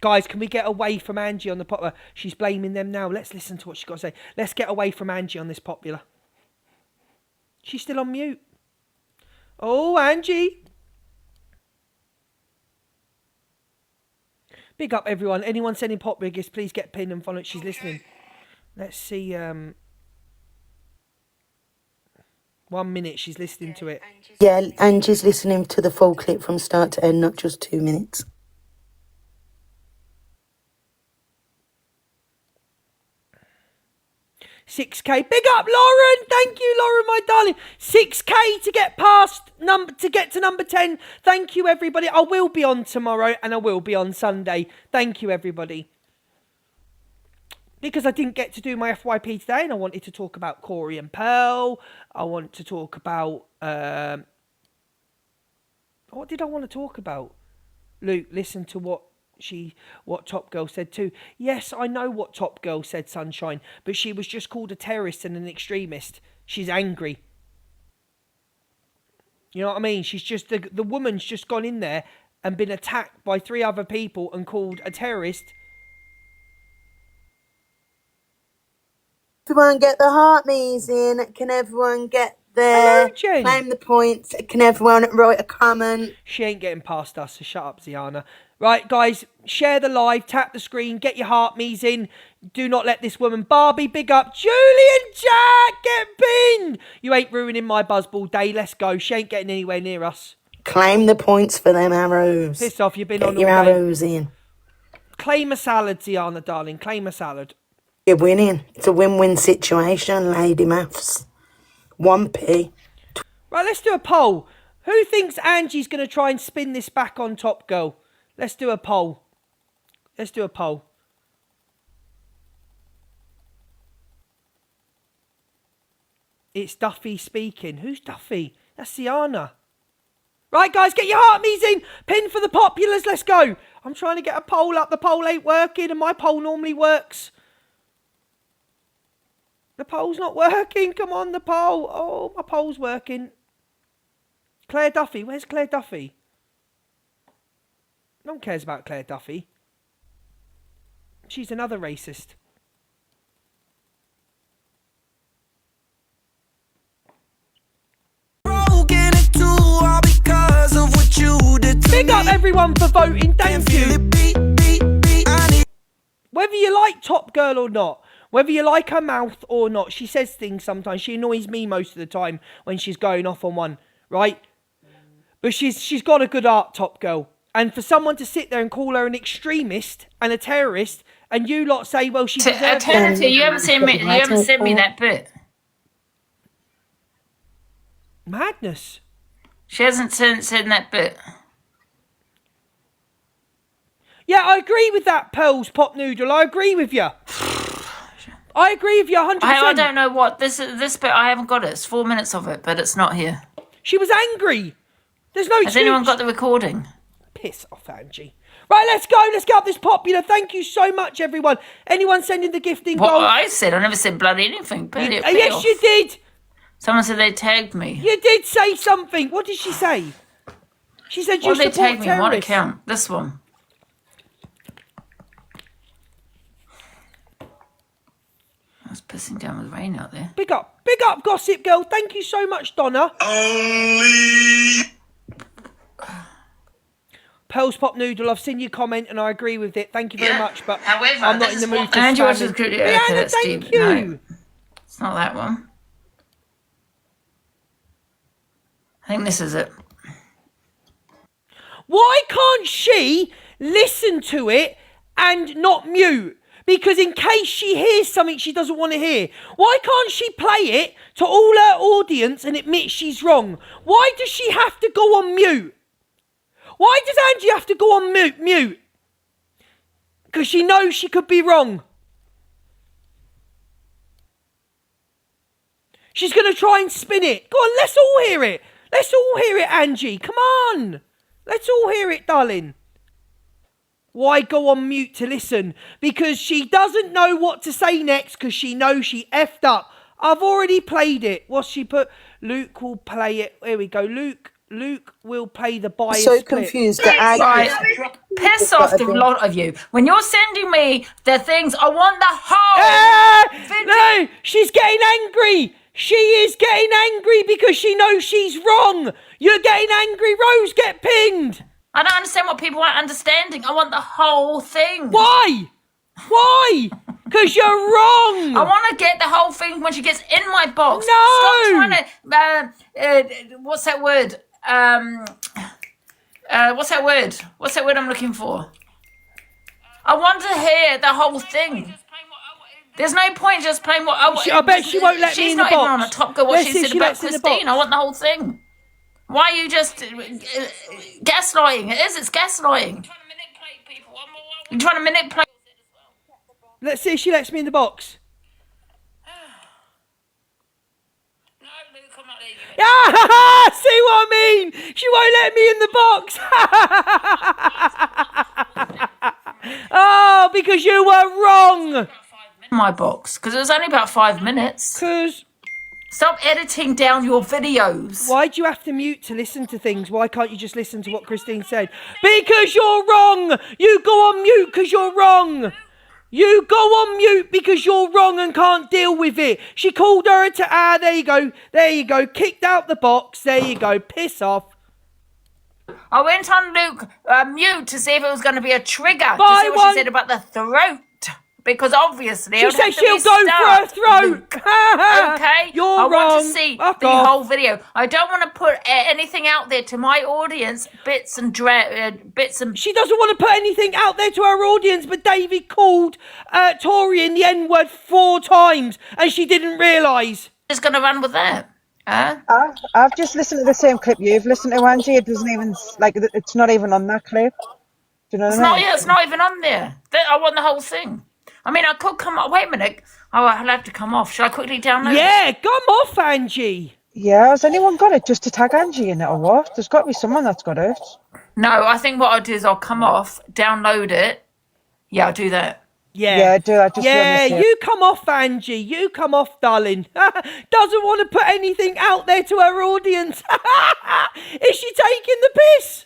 S2: Guys, can we get away from Angie on the popular? She's blaming them now. Let's listen to what she's got to say. Let's get away from Angie on this popular. She's still on mute. Oh, Angie. Big up, everyone. Anyone sending pop biggest, please get pinned and follow. She's listening. Let's see. 1 minute. She's listening to it.
S6: Yeah, Angie's listening to the full clip from start to end, not just 2 minutes.
S2: 6K. Big up, Lauren. Thank you, Lauren, my darling. 6K to get to number 10. Thank you, everybody. I will be on tomorrow and I will be on Sunday. Thank you, everybody. Because I didn't get to do my FYP today and I wanted to talk about Corey and Pearl. I want to talk about... what did I want to talk about? Luke, listen to what Top Girl said too. Yes, I know what Top Girl said, Sunshine, but she was just called a terrorist and an extremist. She's angry. You know what I mean? She's just the woman's just gone in there and been attacked by 3 other people and called a terrorist.
S6: Everyone get the heart me's in. Can everyone get there?
S2: Hello, Jen.
S6: Claim the points. Can everyone write a comment?
S2: She ain't getting past us, so shut up, Ziana. Right, guys, share the live, tap the screen, get your heart me's in. Do not let this woman. Barbie, big up. Julian Jack, get pinned. You ain't ruining my buzzball day. Let's go. She ain't getting anywhere near us.
S6: Claim the points for them arrows.
S2: Piss off, you've been
S6: Get
S2: on
S6: your
S2: all day.
S6: arrows in.
S2: Claim a salad, Ziana, darling. Claim a salad.
S6: You're winning. It's a win-win situation, Lady Maths. 1p.
S2: Right, let's do a poll. Who thinks Angie's going to try and spin this back on Top Girl? Let's do a poll. Let's do a poll. It's Duffy speaking. Who's Duffy? That's Ziana. Right, guys, get your heart me's in. Pin for the populars. Let's go. I'm trying to get a poll up. The poll ain't working, and my poll normally works. The poll's not working. Come on, the poll. Oh, my poll's working. Claire Duffy. Where's Claire Duffy? No one cares about Claire Duffy. She's another racist. Big up everyone for voting, thank you. Whether you like Top Girl or not, whether you like her mouth or not, she says things sometimes. She annoys me most of the time when she's going off on one, right? But she's got a good art, Top Girl. And for someone to sit there and call her an extremist and a terrorist, and you lot say, well, she deserves
S3: it. You haven't sent me that bit.
S2: Madness.
S3: She hasn't sent that bit.
S2: Yeah, I agree with that, Pearls Pop Noodle. I agree with you. I agree with you 100%.
S3: I don't know what this bit. I haven't got it. It's 4 minutes of it, but it's not here.
S2: She was angry. There's no excuse.
S3: Has anyone got the recording?
S2: Piss off, Angie. Right, let's go. Let's get up this popular. Thank you so much, everyone. Anyone sending the gifting gold?
S3: What I said? I never said bloody anything.
S2: Yes, you did.
S3: Someone said they tagged me.
S2: You did say something. What did she say? She said you support terrorists.
S3: They tagged me on what account? This one. It's pissing down with rain out there.
S2: Big up, Gossip Girl. Thank you so much, Donna. Pearls Pop Noodle, I've seen your comment and I agree with it. Thank you very much, but
S3: however,
S2: I'm not in the mood for
S3: spamming.
S2: Rihanna, thank you.
S3: No, it's not that one. I think this is it.
S2: Why can't she listen to it and not mute? Because in case she hears something she doesn't want to hear, why can't she play it to all her audience and admit she's wrong? Why does she have to go on mute? Why does Angie have to go on mute? Because she knows she could be wrong. She's going to try and spin it. Go on, let's all hear it. Let's all hear it, Angie. Come on. Let's all hear it, darling. Why go on mute to listen? Because she doesn't know what to say next because she knows she effed up. I've already played it. What's she put? Luke will play it. Here we go. Luke will play the bias clip.
S6: Confused that
S3: Right. Piss off the lot of you. When you're sending me the things, I want the whole
S2: No, she's getting angry. She is getting angry because she knows she's wrong. You're getting angry. Rose, get pinned.
S3: I don't understand what people aren't understanding. I want the whole thing.
S2: Why? Because you're wrong.
S3: I want to get the whole thing when she gets in my box.
S2: No.
S3: Stop trying to... what's that word? What's that word? What's that word I'm looking for? I want to hear the whole thing. There's no point just playing what...
S2: I bet she won't let me in the box.
S3: She's not even on a Top Girl what she said about Christine. I want the whole thing. Why are you just gaslighting? It's gaslighting. You're trying to manipulate.
S2: Let's see if she lets me in the box.
S3: No, Luke, I'm not letting you.
S2: Ah, see what I mean? She won't let me in the box. Oh, because you were wrong.
S3: My box, because it was only about 5 minutes.
S2: Because...
S3: Stop editing down your videos.
S2: Why do you have to mute to listen to things? Why can't you just listen to what Christine said? Because you're wrong. You go on mute because you're wrong. You go on mute because you're wrong and can't deal with it. She called her there you go. There you go. Kicked out the box. There you go. Piss off.
S3: I went on Luke mute to see if it was going to be a trigger. To see what she said about the throat. Because obviously...
S2: She said she'll go for her throat.
S3: Okay?
S2: You're wrong.
S3: I want to see the whole video. I don't want to put anything out there to my audience, bits and...
S2: She doesn't want to put anything out there to her audience, but David called Torian the N-word 4 times, and she didn't realise.
S3: Just going to run with that. Huh?
S9: I've just listened to the same clip you've listened to, Angie. It doesn't even... it's not even on that clip. Do you know what I mean?
S3: It's not even on there. I want the whole thing. I mean, I could come off. Wait a minute. Oh, I'll have to come off. Shall I quickly download it?
S2: Yeah, come off, Angie.
S9: Yeah, has anyone got it just to tag Angie in it or what? There's got to be someone that's got it.
S3: No, I think what I'll do is I'll come off, download it. Yeah, I'll do that.
S2: Yeah.
S9: Yeah, do that just to be on the
S2: Yeah,
S9: safe.
S2: you come off, Angie. You come off, darling. Doesn't want to put anything out there to her audience. Is she taking the piss?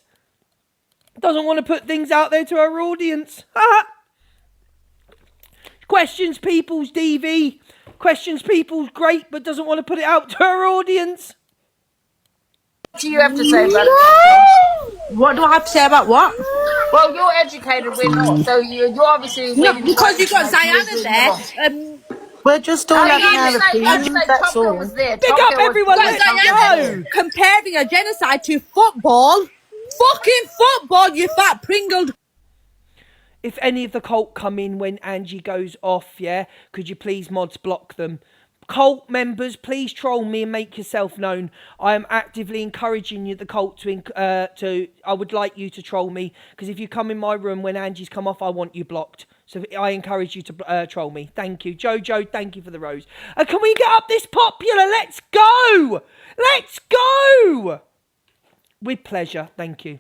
S2: Doesn't want to put things out there to her audience. Questions people's DV. Questions people's great, but doesn't want to put it out to her audience.
S3: What do you have to say about it?
S1: What do I have to say about what?
S3: Well, you're educated, we're not. So you're obviously
S1: No,
S3: reading
S1: because you got
S3: information
S1: Ziana
S3: that's
S1: there.
S3: really
S6: We're just all
S3: wrong.
S6: having
S3: I
S6: our
S3: didn't
S6: opinions,
S3: say
S6: that's
S3: Top Girl
S6: all.
S3: was there.
S2: Big
S3: Top
S2: up
S3: Girl was
S2: everyone,
S3: there.
S2: let's
S1: Ziana
S2: go.
S1: comparing a genocide to football. Fucking football, you fat pringled.
S2: If any of the cult come in when Angie goes off, yeah, could you please mods block them? Cult members, please troll me and make yourself known. I am actively encouraging you, the cult, to. I would like you to troll me, because if you come in my room when Angie's come off, I want you blocked. So I encourage you to troll me. Thank you, Jojo. Thank you for the rose. Can we get up this popular? Let's go. Let's go. With pleasure. Thank you.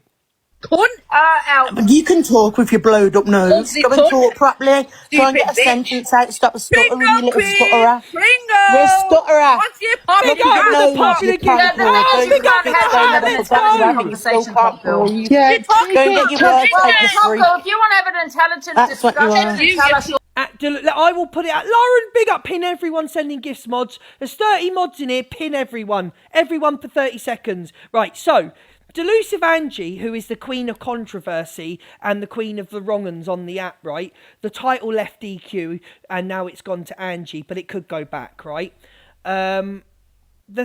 S1: Cunt.
S3: out.
S6: You can talk with your blowed up nose.
S1: Ugly
S6: Go and
S1: cunt.
S6: talk properly. Try and
S1: Stupid
S6: get a
S1: bitch.
S6: sentence out. Stop stuttering, you little
S1: Queen.
S6: stutterer.
S1: Pringle.
S6: You're a stutterer.
S1: What's your
S2: Big
S1: poppy
S2: up
S6: Look at
S2: for
S6: your
S2: the
S6: nose,
S2: popular
S6: you
S2: gift.
S6: can't
S3: Yeah, the
S6: talk.
S3: girls,
S6: Don't
S3: you
S2: Big
S6: you
S2: up
S3: can't
S2: for
S6: think
S3: have
S6: they
S2: that.
S3: an
S6: never
S2: Let's
S6: put that
S3: intelligent
S6: to
S2: go.
S6: have you still
S3: conversation, Top
S6: can't
S3: Girl.
S6: call you.
S9: Yeah,
S1: talking
S6: Go and get your words
S3: Yeah,
S6: out this
S3: Top
S6: week.
S3: Girl, if you want to have an intelligent
S6: That's what you
S3: discussion
S6: are.
S3: and tell us your
S2: I will put it out. Lauren, big up, pin everyone sending gifts mods. There's 30 mods in here, pin everyone. Everyone for 30 seconds. Right, so, Delusive Angie, who is the queen of controversy and the queen of the wrong uns on the app, right? The title left DQ and now it's gone to Angie, but it could go back, right? The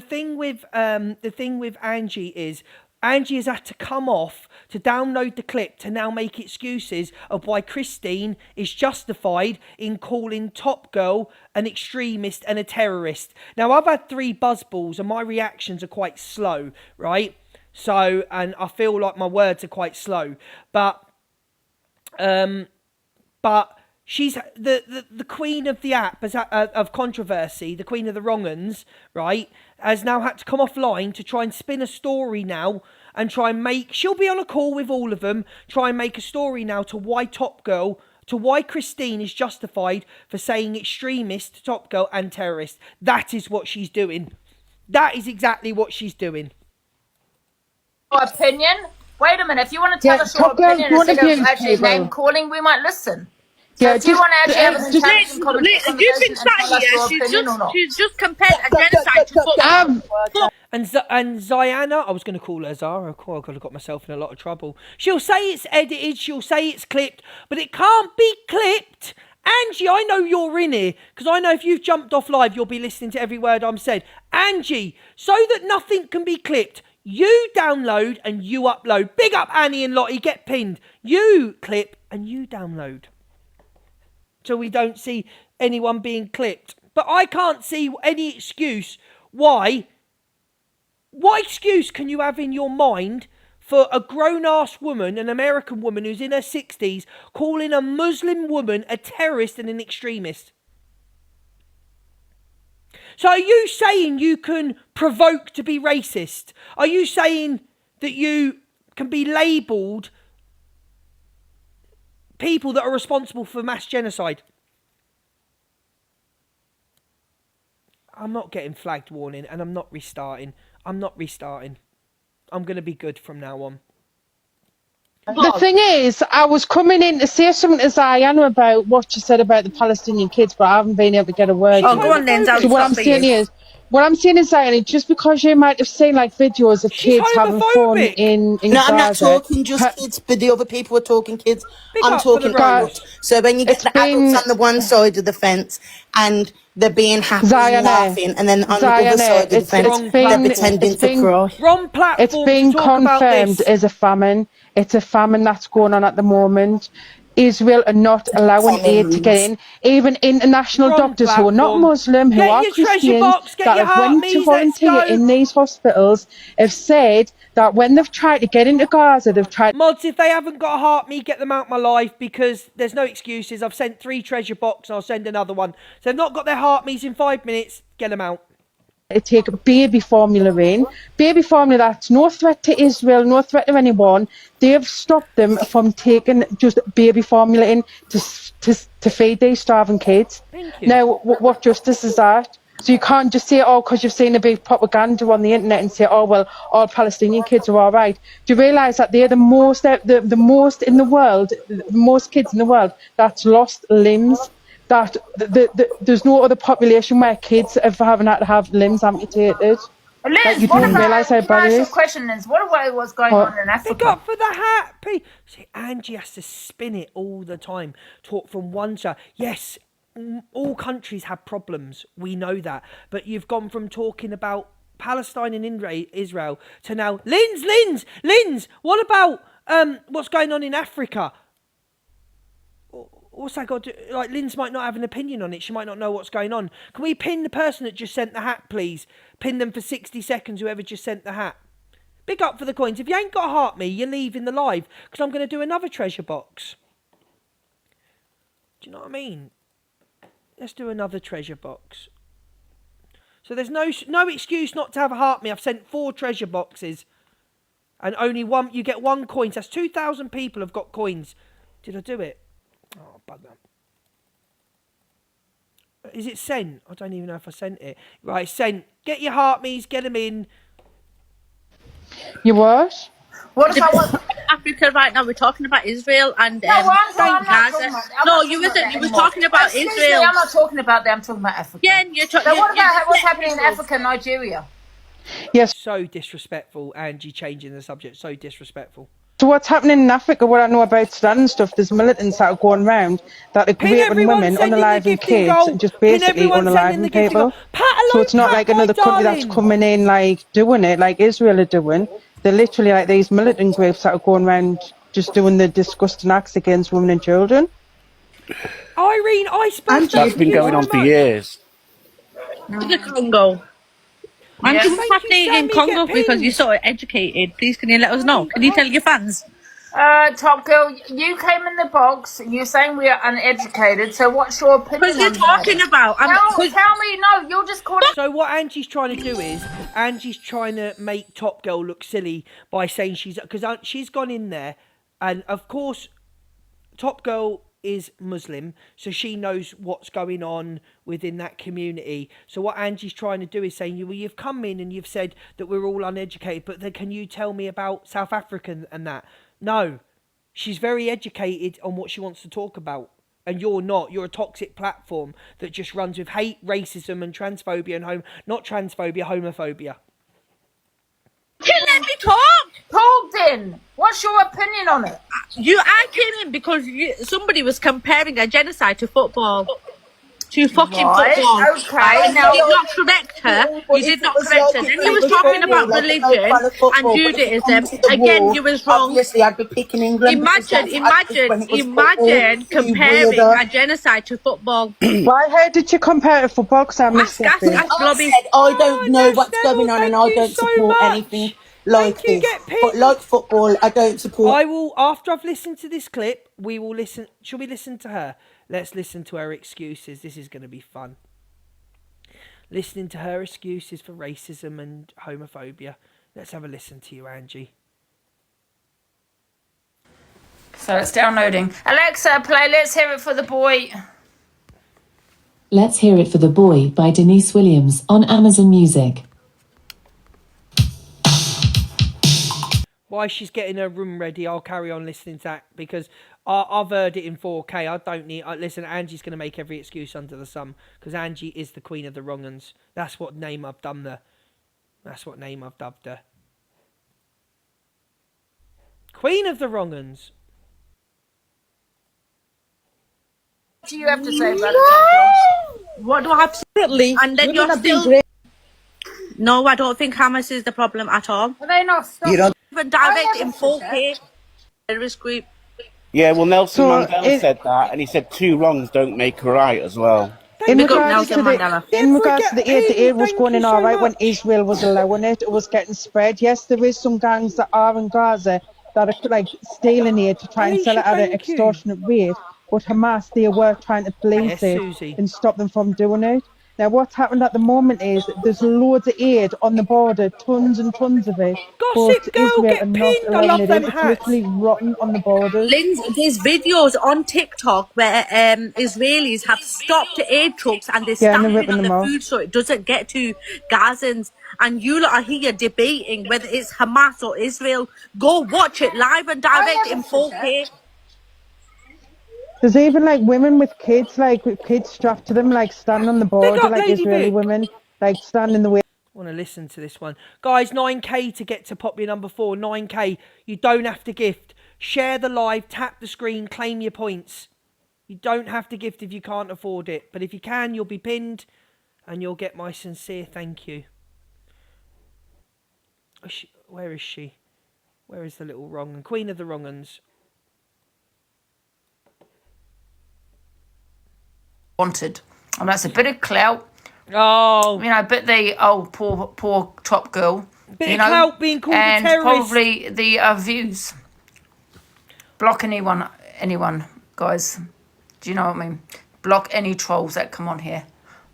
S2: thing with Angie is Angie has had to come off to download the clip to now make excuses of why Christine is justified in calling Top Girl an extremist and a terrorist. Now, I've had 3 buzzballs and my reactions are quite slow, right? So, and I feel like my words are quite slow, but she's the queen of the app of controversy, the queen of the wrong uns, right? Has now had to come offline to try and spin a story now and try and make. She'll be on a call with all of them, try and make a story now to why Top Girl, to why Christine is justified for saying extremist, Top Girl, and terrorist. That is what she's doing. That is exactly what she's doing.
S3: opinion. Wait a minute. If you want to tell
S9: Yeah,
S3: us your
S9: Top Girl,
S3: opinion
S9: do you want
S3: instead
S9: to
S3: of
S9: be
S3: actually
S9: table?
S3: name calling, we might listen. So
S9: Yeah,
S3: if you
S9: just
S3: want to actually have an
S9: just
S3: intelligent conversation
S1: You've been
S3: and
S1: sat
S3: tell us
S1: here.
S3: your opinion or not.
S1: She's just compared a genocide to football.
S2: And Ziana, I was going to call her Zara. I could have got myself in a lot of trouble. She'll say it's edited, she'll say it's clipped, but it can't be clipped. Angie, I know you're in here, because I know if you've jumped off live, you'll be listening to every word I'm said. Angie, so that nothing can be clipped, you download and you upload. Big up Annie and Lottie, get pinned. You clip and you download. So we don't see anyone being clipped. But I can't see any excuse why. What excuse can you have in your mind for a grown-ass woman, an American woman who's in her 60s, calling a Muslim woman a terrorist and an extremist? So are you saying you can provoke to be racist? Are you saying that you can be labelled people that are responsible for mass genocide? I'm not getting flagged warning and I'm not restarting. I'm going to be good from now on.
S9: The thing is, I was coming in to say something to Ziana about what she said about the Palestinian kids, but I haven't been able to get a word
S2: She's
S9: in.
S1: Go on then, Zal,
S2: homophobic.
S9: So
S1: it's not for you.
S9: what I'm saying is, Ziana, just because you might have seen like videos of
S2: She's
S9: kids having fun
S2: homophobic.
S9: in
S6: No, I'm not
S9: Gaza,
S6: talking just kids, but the other people are talking kids.
S2: Big
S6: I'm
S2: up for the
S6: talking
S2: rose.
S6: adults. So when you get
S9: it's
S6: the adults
S9: been
S6: on the one side of the fence and they're being happy and
S9: Ziana,
S6: laughing, and then on the other
S9: Ziana,
S6: side of the
S9: it's
S6: fence,
S2: Wrong
S6: they're
S2: platform.
S6: pretending
S9: it's
S6: to
S9: been
S6: cry.
S2: Wrong
S9: it's
S2: platform
S9: been
S2: to talk about
S9: confirmed
S2: this.
S9: as a famine. It's a famine that's going on at the moment. Israel are not allowing aid to get
S6: Famines.
S9: in. Even international
S2: Wrong
S9: doctors who are not
S2: platform.
S9: Muslim, who
S2: Get
S9: are
S2: your treasure
S9: Christians,
S2: box, get
S9: that
S2: your
S9: have
S2: heart
S9: went to
S2: me's, let's
S9: volunteer
S2: go.
S9: in these hospitals, have said that when they've tried to get into Gaza, they've tried.
S2: Mods, if they haven't got a heart me, get them out my life, because there's no excuses. I've sent 3 treasure box and I'll send another one. So if they've not got their heart me's in 5 minutes, get them out.
S9: to take baby formula in. Baby formula, that's no threat to Israel, no threat to anyone. They've stopped them from taking just baby formula in to feed these starving kids.
S2: Thank you.
S9: Now, what justice is that? So you can't just say, oh, because you've seen a big propaganda on the internet and say, oh, well, all Palestinian kids are all right. Do you realise that they're the most in the world, the most kids in the world that's lost limbs? That there's no other population where kids haven't had to have limbs amputated.
S3: Liz,
S9: You
S3: what
S9: don't
S3: about,
S9: realise how
S3: can I
S9: bad
S3: ask
S9: it
S3: you a
S9: is.
S3: question, Liz? What about what's going on in
S2: Big
S3: Africa?
S2: up for the hat, P. See, Angie has to spin it all the time. Talk from one side. Yes, all countries have problems. We know that. But you've gone from talking about Palestine and Israel to now, Linz, what about what's going on in Africa? What's that got to do? Like, Linz might not have an opinion on it. She might not know what's going on. Can we pin the person that just sent the hat, please? Pin them for 60 seconds, whoever just sent the hat. Big up for the coins. If you ain't got to heart me, you're leaving the live, because I'm going to do another treasure box. Do you know what I mean? Let's do another treasure box. So there's no excuse not to have a heart me. I've sent 4 treasure boxes. And only one, you get 1 coin. So that's 2,000 people have got coins. Did I do it? Oh, bugger. Is it sent? I don't even know if I sent it. Right, sent. Get your heart me's, get them in.
S9: You what?
S3: What if I want...
S1: Africa right now. We're talking about Israel and
S3: No, I'm not talking
S1: Gaza.
S3: about,
S1: No, you wasn't. You was talking about
S3: Excuse
S1: Israel.
S3: me, I'm not talking about that. I'm talking about Africa.
S1: Yeah, and you're talking.
S3: So what about what's happening in Africa and Nigeria?
S9: Yes.
S2: So disrespectful, Angie, changing the subject. So disrespectful.
S9: So what's happening in Africa, what I know about Sudan and stuff, there's militants that are going around that are
S2: Pin
S9: raping
S2: everyone
S9: women,
S2: sending the
S9: unaliving
S2: gifting
S9: kids,
S2: goal.
S9: just
S2: Pin
S9: basically
S2: everyone sending the
S9: unaliving
S2: gifting goal.
S9: people.
S2: Pat,
S9: So it's not like another country that's coming in, like, doing it, like Israel are doing. They're literally like these militant groups that are going around just doing the disgusting acts against women and children.
S2: Irene,
S12: That's been going on for years.
S1: The Congo. And
S3: Yes.
S1: what's happening in Congo because you're so educated? Please, can you let us know? Can you tell your fans?
S3: Top girl, you came in the box. You're saying we are uneducated. So what's your opinion?
S1: Because you're talking about.
S3: Tell me. No, you're just calling.
S2: So what Angie's trying to do is Angie's trying to make Top Girl look silly by saying because she's gone in there, and of course, Top Girl is Muslim, so she knows what's going on within that community. So what Angie's trying to do is saying, well, you've come in and you've said that we're all uneducated, but then can you tell me about South Africa and that? No, she's very educated on what she wants to talk about. And you're not. You're a toxic platform that just runs with hate, racism and transphobia and not transphobia, homophobia.
S1: You let me talk.
S3: Talk then. What's your opinion on it?
S1: I came in because somebody was comparing a genocide to football. To fucking football.
S3: Okay.
S1: Now, you did not correct her. You did not correct her. Then you was talking about religion and Judaism. Again, you was wrong.
S6: Obviously, I'd be picking England.
S1: Imagine comparing a genocide to football.
S9: Why? How did you compare it to football? Because I missed
S6: I don't know what's going on, and I don't support anything like this. But like football, I don't support.
S2: I will, after I've listened to this clip, we will listen. Shall we listen to her? Let's listen to her excuses. This is going to be fun. Listening to her excuses for racism and homophobia. Let's have a listen to you, Angie.
S3: So it's downloading. Alexa, play Let's Hear It for the Boy.
S13: Let's Hear It for the Boy by Denise Williams on Amazon Music.
S2: While she's getting her room ready, I'll carry on listening to that because I've heard it in 4K. I don't need... listen, Angie's going to make every excuse under the sun because Angie is the queen of the wrong uns. That's what name I've done there. That's what name I've dubbed her. Queen of the wrong uns.
S3: What do you have to say about it?
S1: What do I have to say? And then you're still... No, I don't think Hamas is the problem at all.
S3: Are they not?
S1: You don't even direct in 4K. Terrorist group.
S12: Yeah, well, Nelson Mandela said that, and he said 2 wrongs don't make a right as well.
S9: In regards to the aid was going in all right when Israel was allowing it. It was getting spread. Yes, there is some gangs that are in Gaza that are like stealing aid to try and sell it at an extortionate rate. But Hamas, they were trying to police it and stop them from doing it. Now, what's happened at the moment is there's loads of aid on the border, tons and tons of it.
S2: Gossip
S9: But
S2: girl,
S9: Israel
S2: get
S9: are not
S2: pinned. I
S9: allowing
S2: love
S9: it
S2: them
S9: in. It's
S2: hats.
S9: literally rotten on the borders.
S1: There's videos on TikTok where Israelis have stopped aid trucks and they're
S9: Yeah, and they're
S1: stamping
S9: ripping
S1: on the
S9: them off.
S1: food so it doesn't get to Gazans. And you lot are here debating whether it's Hamas or Israel. Go watch it live and direct in 4K.
S9: There's even like women with kids, like with kids strapped to them, like stand on the border,
S2: up,
S9: like
S2: Lady
S9: Israeli
S2: Vic.
S9: women, like stand in the way.
S2: Want to listen to this one. Guys, 9k to get to popular number 4. 9k. You don't have to gift. Share the live, tap the screen, claim your points. You don't have to gift if you can't afford it. But if you can, you'll be pinned and you'll get my sincere thank you. Where is she? Where is the little wrong un? Queen of the wrong uns.
S3: Wanted. And that's a bit of clout.
S2: Oh.
S3: You know, but the poor top girl.
S2: Bit of clout being called a terrorist.
S3: And probably the views. Block anyone, guys. Do you know what I mean? Block any trolls that come on here.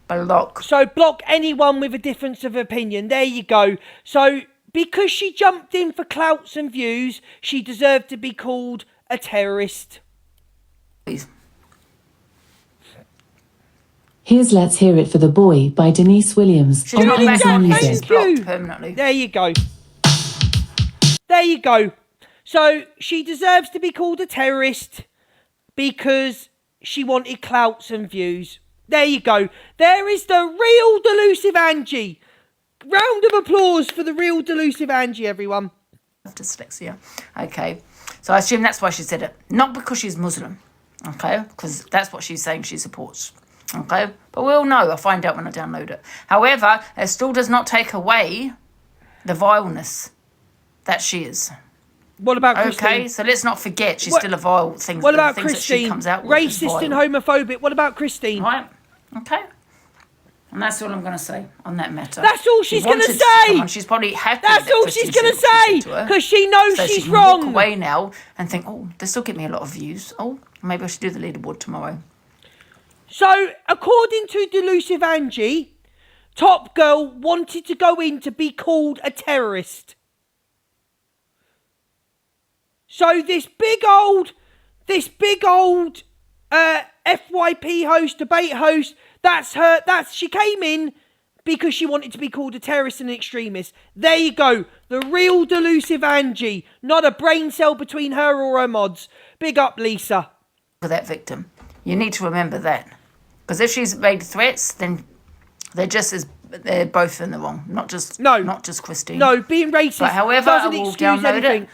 S3: Block.
S2: So block anyone with a difference of opinion. There you go. So because she jumped in for clouts and views, she deserved to be called a terrorist.
S3: Please.
S13: Here's Let's Hear It for the Boy by Denise Williams on Amazon Music.
S2: There you go. There you go. So she deserves to be called a terrorist because she wanted clouts and views. There you go. There is the real delusive Angie. Round of applause for the real delusive Angie, everyone.
S3: Dyslexia. Okay. So I assume that's why she said it. Not because she's Muslim. Okay. Because that's what she's saying she supports. Okay. But we'll know. I'll find out when I download it. However, it still does not take away the vileness that she is.
S2: What about Christine?
S3: Okay, so let's not forget she's still a vile thing.
S2: What about
S3: things
S2: Christine?
S3: That she comes out with
S2: racist and homophobic. What about Christine?
S3: Right. Okay. And that's all I'm going to say on that matter.
S2: That's all she's going to say.
S3: She's probably happy.
S2: That's all she's going to say because she knows
S3: so
S2: she's
S3: she can
S2: wrong.
S3: Walk away now and think, oh, this will get me a lot of views. Oh, maybe I should do the leaderboard tomorrow.
S2: So, according to Delusive Angie, Top Girl wanted to go in to be called a terrorist. So this big old FYP host, debate host, she came in because she wanted to be called a terrorist and an extremist. There you go. The real delusive Angie. Not a brain cell between her or her mods. Big up, Lisa.
S3: For that victim. You need to remember that. Because if she's made threats, then they're both in the wrong. Not just Christine.
S2: No, being racist
S3: but however,
S2: doesn't
S3: I will
S2: excuse
S3: download
S2: anything.
S3: It.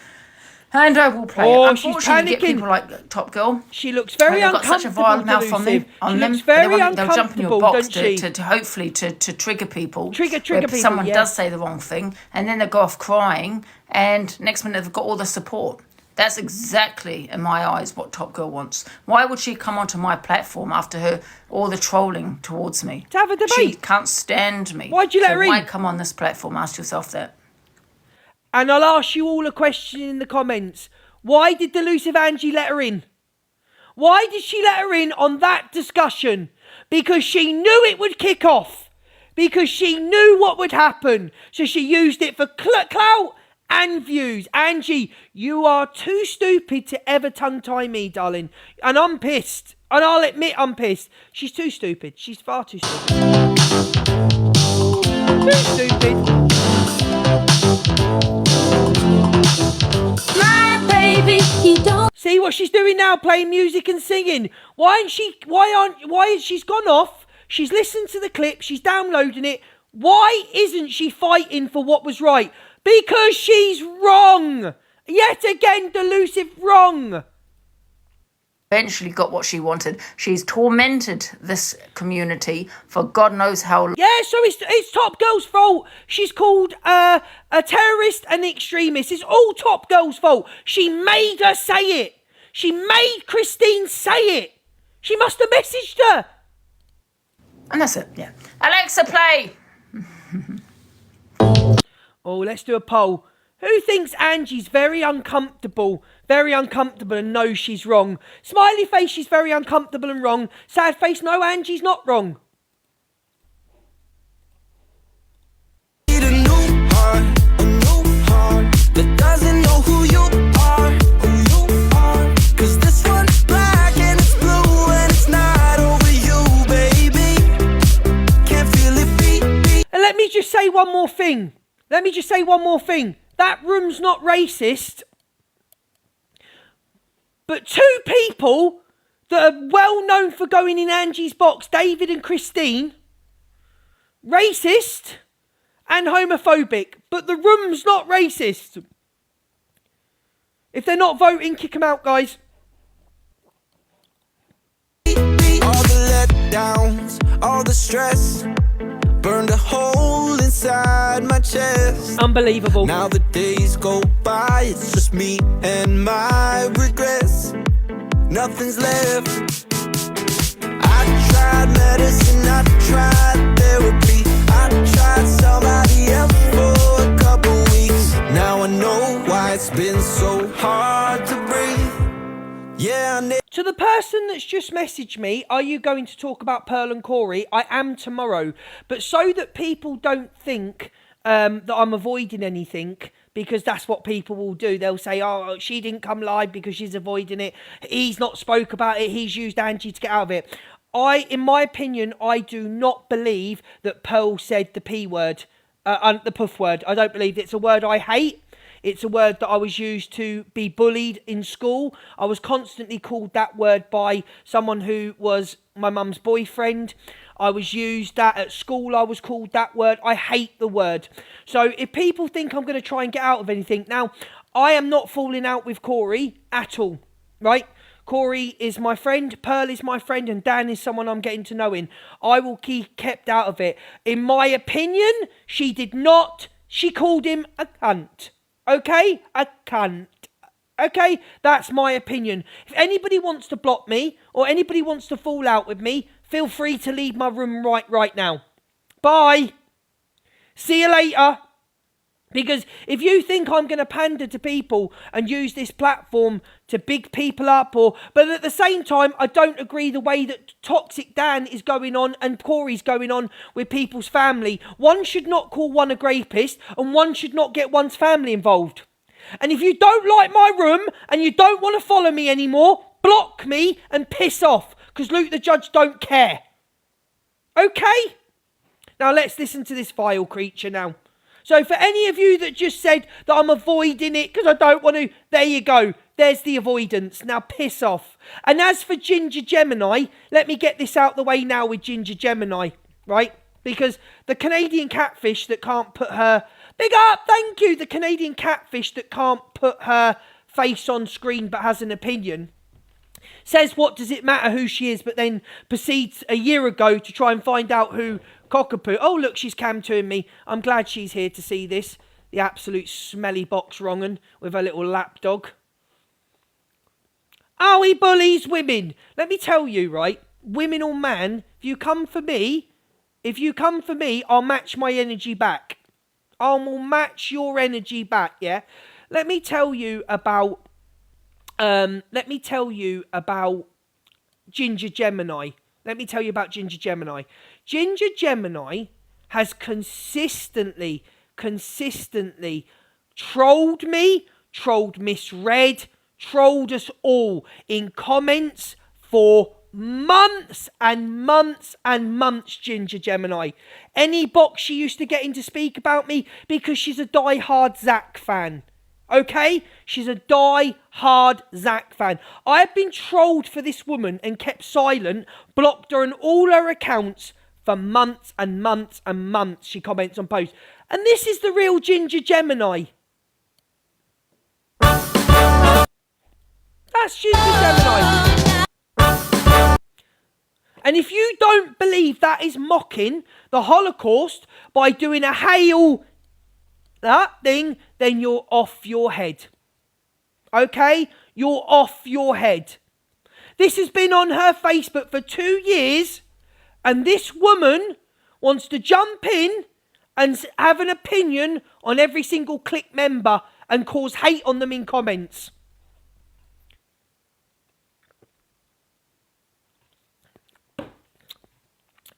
S3: And I will play
S2: it.
S3: Unfortunately,
S2: She's panicking.
S3: You get people like Top Girl.
S2: She looks very uncomfortable.
S3: Got such a vile mouth on them.
S2: She looks very uncomfortable,
S3: they'll jump in your box
S2: don't she?
S3: to hopefully to trigger people.
S2: Trigger people,
S3: someone
S2: yeah.
S3: does say the wrong thing, and then they go off crying, and next minute they've got all the support. That's exactly, in my eyes, what Top Girl wants. Why would she come onto my platform after all the trolling towards me?
S2: To have a debate.
S3: She can't stand me.
S2: Why'd you let her in?
S3: Why come on this platform? Ask yourself that.
S2: And I'll ask you all a question in the comments. Why did Delusive Angie let her in? Why did she let her in on that discussion? Because she knew it would kick off. Because she knew what would happen. So she used it for clout and views. Angie, you are too stupid to ever tongue-tie me, darling. And I'm pissed. And I'll admit I'm pissed. She's too stupid. She's far too stupid. Too stupid. See what she's doing now, playing music and singing. Why she's gone off? She's listened to the clip, she's downloading it. Why isn't she fighting for what was right? Because she's wrong. Yet again, delusive wrong.
S3: Eventually got what she wanted. She's tormented this community for God knows how long.
S2: Yeah, so it's Top Girl's fault. She's called a terrorist and extremist. It's all Top Girl's fault. She made her say it. She made Christine say it. She must have messaged her.
S3: And that's it, yeah. Alexa, play.
S2: Oh, let's do a poll. Who thinks Angie's very uncomfortable and knows she's wrong? Smiley face, she's very uncomfortable and wrong. Sad face, no, Angie's not wrong.
S14: who you are, cause this one's black and it's blue and it's not over you, baby. Can't feel it beat.
S2: And let me just say one more thing. That room's not racist. But two people that are well known for going in Angie's box, David and Christine, racist and homophobic. But the room's not racist. If they're not voting, kick them out, guys.
S14: All the letdowns, all the stress, burned a hole inside my chest.
S2: Unbelievable.
S14: Now the days go by, it's just me and my regrets. Nothing's left. I tried medicine, I tried therapy, I tried somebody else for a couple weeks. Now I know why it's been so hard to breathe. Yeah,
S2: to the person that's just messaged me, are you going to talk about Pearl and Corey? I am tomorrow. But so that people don't think that I'm avoiding anything, because that's what people will do. They'll say, oh, she didn't come live because she's avoiding it. He's not spoke about it. He's used Angie to get out of it. In my opinion, I do not believe that Pearl said the P word, the puff word. I don't believe it's a word I hate. It's a word that I was used to be bullied in school. I was constantly called that word by someone who was my mum's boyfriend. I was used that at school. I was called that word. I hate the word. So if people think I'm going to try and get out of anything, now, I am not falling out with Corey at all, right? Corey is my friend, Pearl is my friend, and Dan is someone I'm getting to know in. I will keep kept out of it. In my opinion, she did not. She called him a cunt. Okay? A cunt. Okay? That's my opinion. If anybody wants to block me or anybody wants to fall out with me, feel free to leave my room right now. Bye. See you later. Because if you think I'm going to pander to people and use this platform to big people up, but at the same time, I don't agree the way that Toxic Dan is going on and Corey's going on with people's family. One should not call one a rapist and one should not get one's family involved. And if you don't like my room and you don't want to follow me anymore, block me and piss off. Because Luke the Judge don't care. Okay? Now let's listen to this vile creature now. So for any of you that just said that I'm avoiding it because I don't want to, there you go. There's the avoidance. Now piss off. And as for Ginger Gemini, let me get this out the way now with Ginger Gemini, right? Because the Canadian catfish that can't put her... Big up, thank you. The Canadian catfish that can't put her face on screen but has an opinion says, what does it matter who she is, but then proceeds a year ago to try and find out who Cockapoo. Oh, look, she's cam-toing me. I'm glad she's here to see this. The absolute smelly box wrong'un with her little lapdog. Oh, he bullies women. Let me tell you, right, women or man, if you come for me, I'll match my energy back. I will match your energy back, yeah? Let me tell you about Ginger Gemini. Ginger Gemini has consistently trolled me, trolled Miss Red, trolled us all in comments for months and months and months, Ginger Gemini. Any box she used to get in to speak about me because she's a die-hard Zack fan. Okay? She's a die-hard Zack fan. I have been trolled for this woman and kept silent, blocked her on all her accounts for months and months and months. She comments on posts. And this is the real Ginger Gemini. That's Ginger Gemini. And if you don't believe that is mocking the Holocaust by doing a hail that thing, then you're off your head. Okay? You're off your head. This has been on her Facebook for 2 years, and this woman wants to jump in and have an opinion on every single clique member and cause hate on them in comments.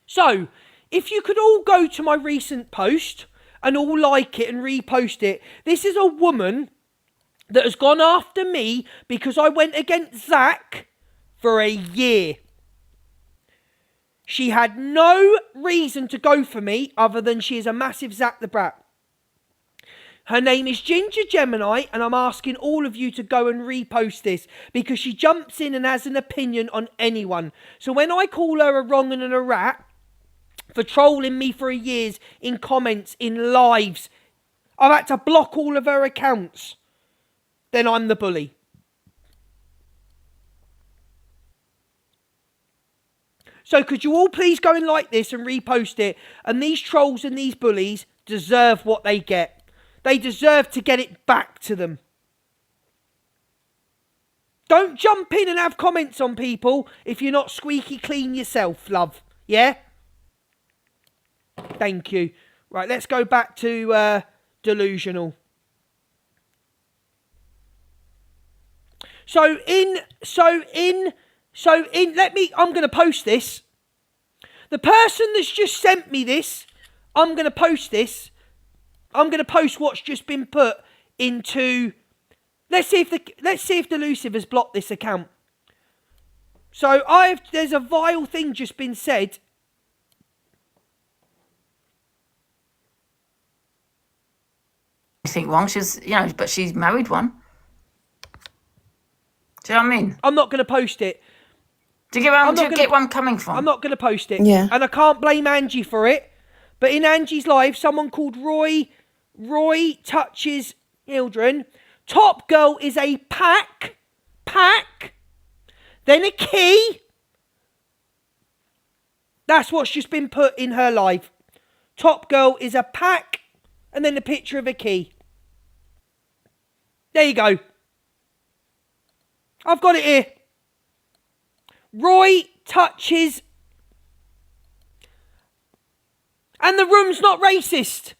S2: So, if you could all go to my recent post and all like it and repost it. This is a woman that has gone after me because I went against Zach for a year. She had no reason to go for me other than she is a massive Zach the Brat. Her name is Ginger Gemini, and I'm asking all of you to go and repost this because she jumps in and has an opinion on anyone. So when I call her a wrong and a rat for trolling me for years in comments, in lives, I've had to block all of her accounts, then I'm the bully. So could you all please go and like this and repost it? And these trolls and these bullies deserve what they get. They deserve to get it back to them. Don't jump in and have comments on people if you're not squeaky clean yourself, love. Yeah? Thank you. Right, let's go back to delusional. I'm going to post this. The person that's just sent me this, I'm going to post this. I'm going to post what's just been put into. Let's see if Delusive has blocked this account. So there's a vile thing just been said.
S3: Anything wrong? She's, but she's married one. Do you know what I mean?
S2: I'm not going to post it.
S3: Do you get where I'm coming from?
S2: I'm not going to post it.
S11: Yeah.
S2: And I can't blame Angie for it. But in Angie's live, someone called Roy touches children. Top Girl is a pack, then a key. That's what's just been put in her live. Top Girl is a pack, and then a picture of a key. There you go. I've got it here. Roy touches. And the room's not racist.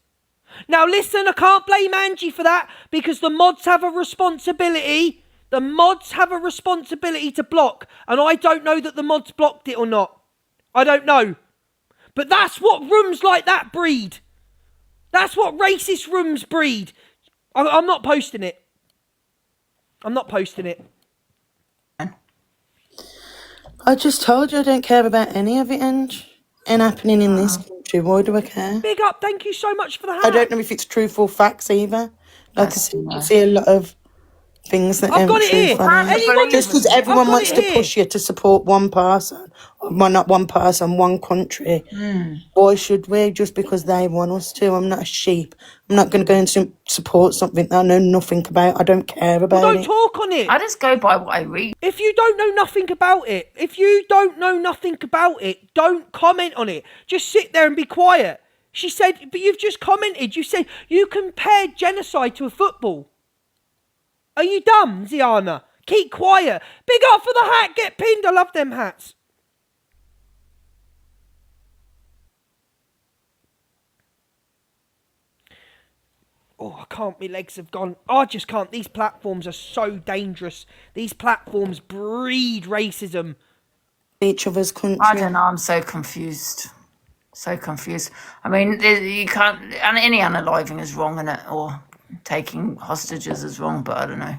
S2: Now listen, I can't blame Angie for that because the mods have a responsibility. The mods have a responsibility to block. And I don't know that the mods blocked it or not. I don't know. But that's what rooms like that breed. That's what racist rooms breed. I'm not posting it. I'm not posting it.
S6: I just told you I don't care about any of it, Ange. And happening in this country. Why do I care?
S2: Big up. Thank you so much for the hat.
S6: I don't know if it's truthful facts either. Like I see a lot of things that
S2: I've got it here.
S6: Just because everyone wants to push you to support one person, well, not one person, one country. Why should we? Just because they want us to. I'm not a sheep. I'm not going to go and support something that I know nothing about. I don't care about
S2: Well, don't talk on it.
S3: I just go by what I read.
S2: If you don't know nothing about it, don't comment on it. Just sit there and be quiet. She said, but you've just commented. You said you compared genocide to a football. Are you dumb, Ziana? Keep quiet. Big up for the hat. Get pinned. I love them hats. Oh, I can't. My legs have gone. I just can't. These platforms are so dangerous. These platforms breed racism.
S6: Each other's country.
S3: I don't know. I'm so confused. So confused. I mean, you can't. And any unaliving is wrong, in it, or taking hostages is wrong. But I don't know.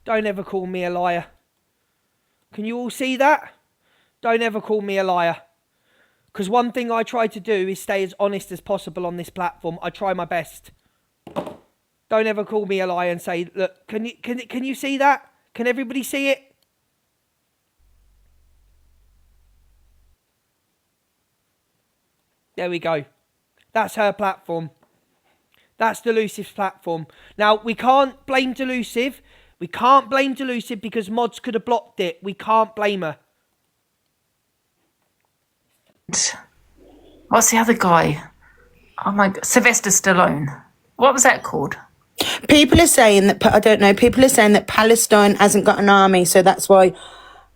S2: Don't ever call me a liar. Can you all see that? Don't ever call me a liar. Because one thing I try to do is stay as honest as possible on this platform. I try my best. Don't ever call me a liar and say, look, can you see that? Can everybody see it? There we go. That's her platform. That's Delusive's platform. Now, we can't blame Delusive. We can't blame Delusive because mods could have blocked it. We can't blame her.
S3: What's the other guy? Oh my God, Sylvester Stallone. What was that called?
S6: People are saying that, I don't know, people are saying that Palestine hasn't got an army, so that's why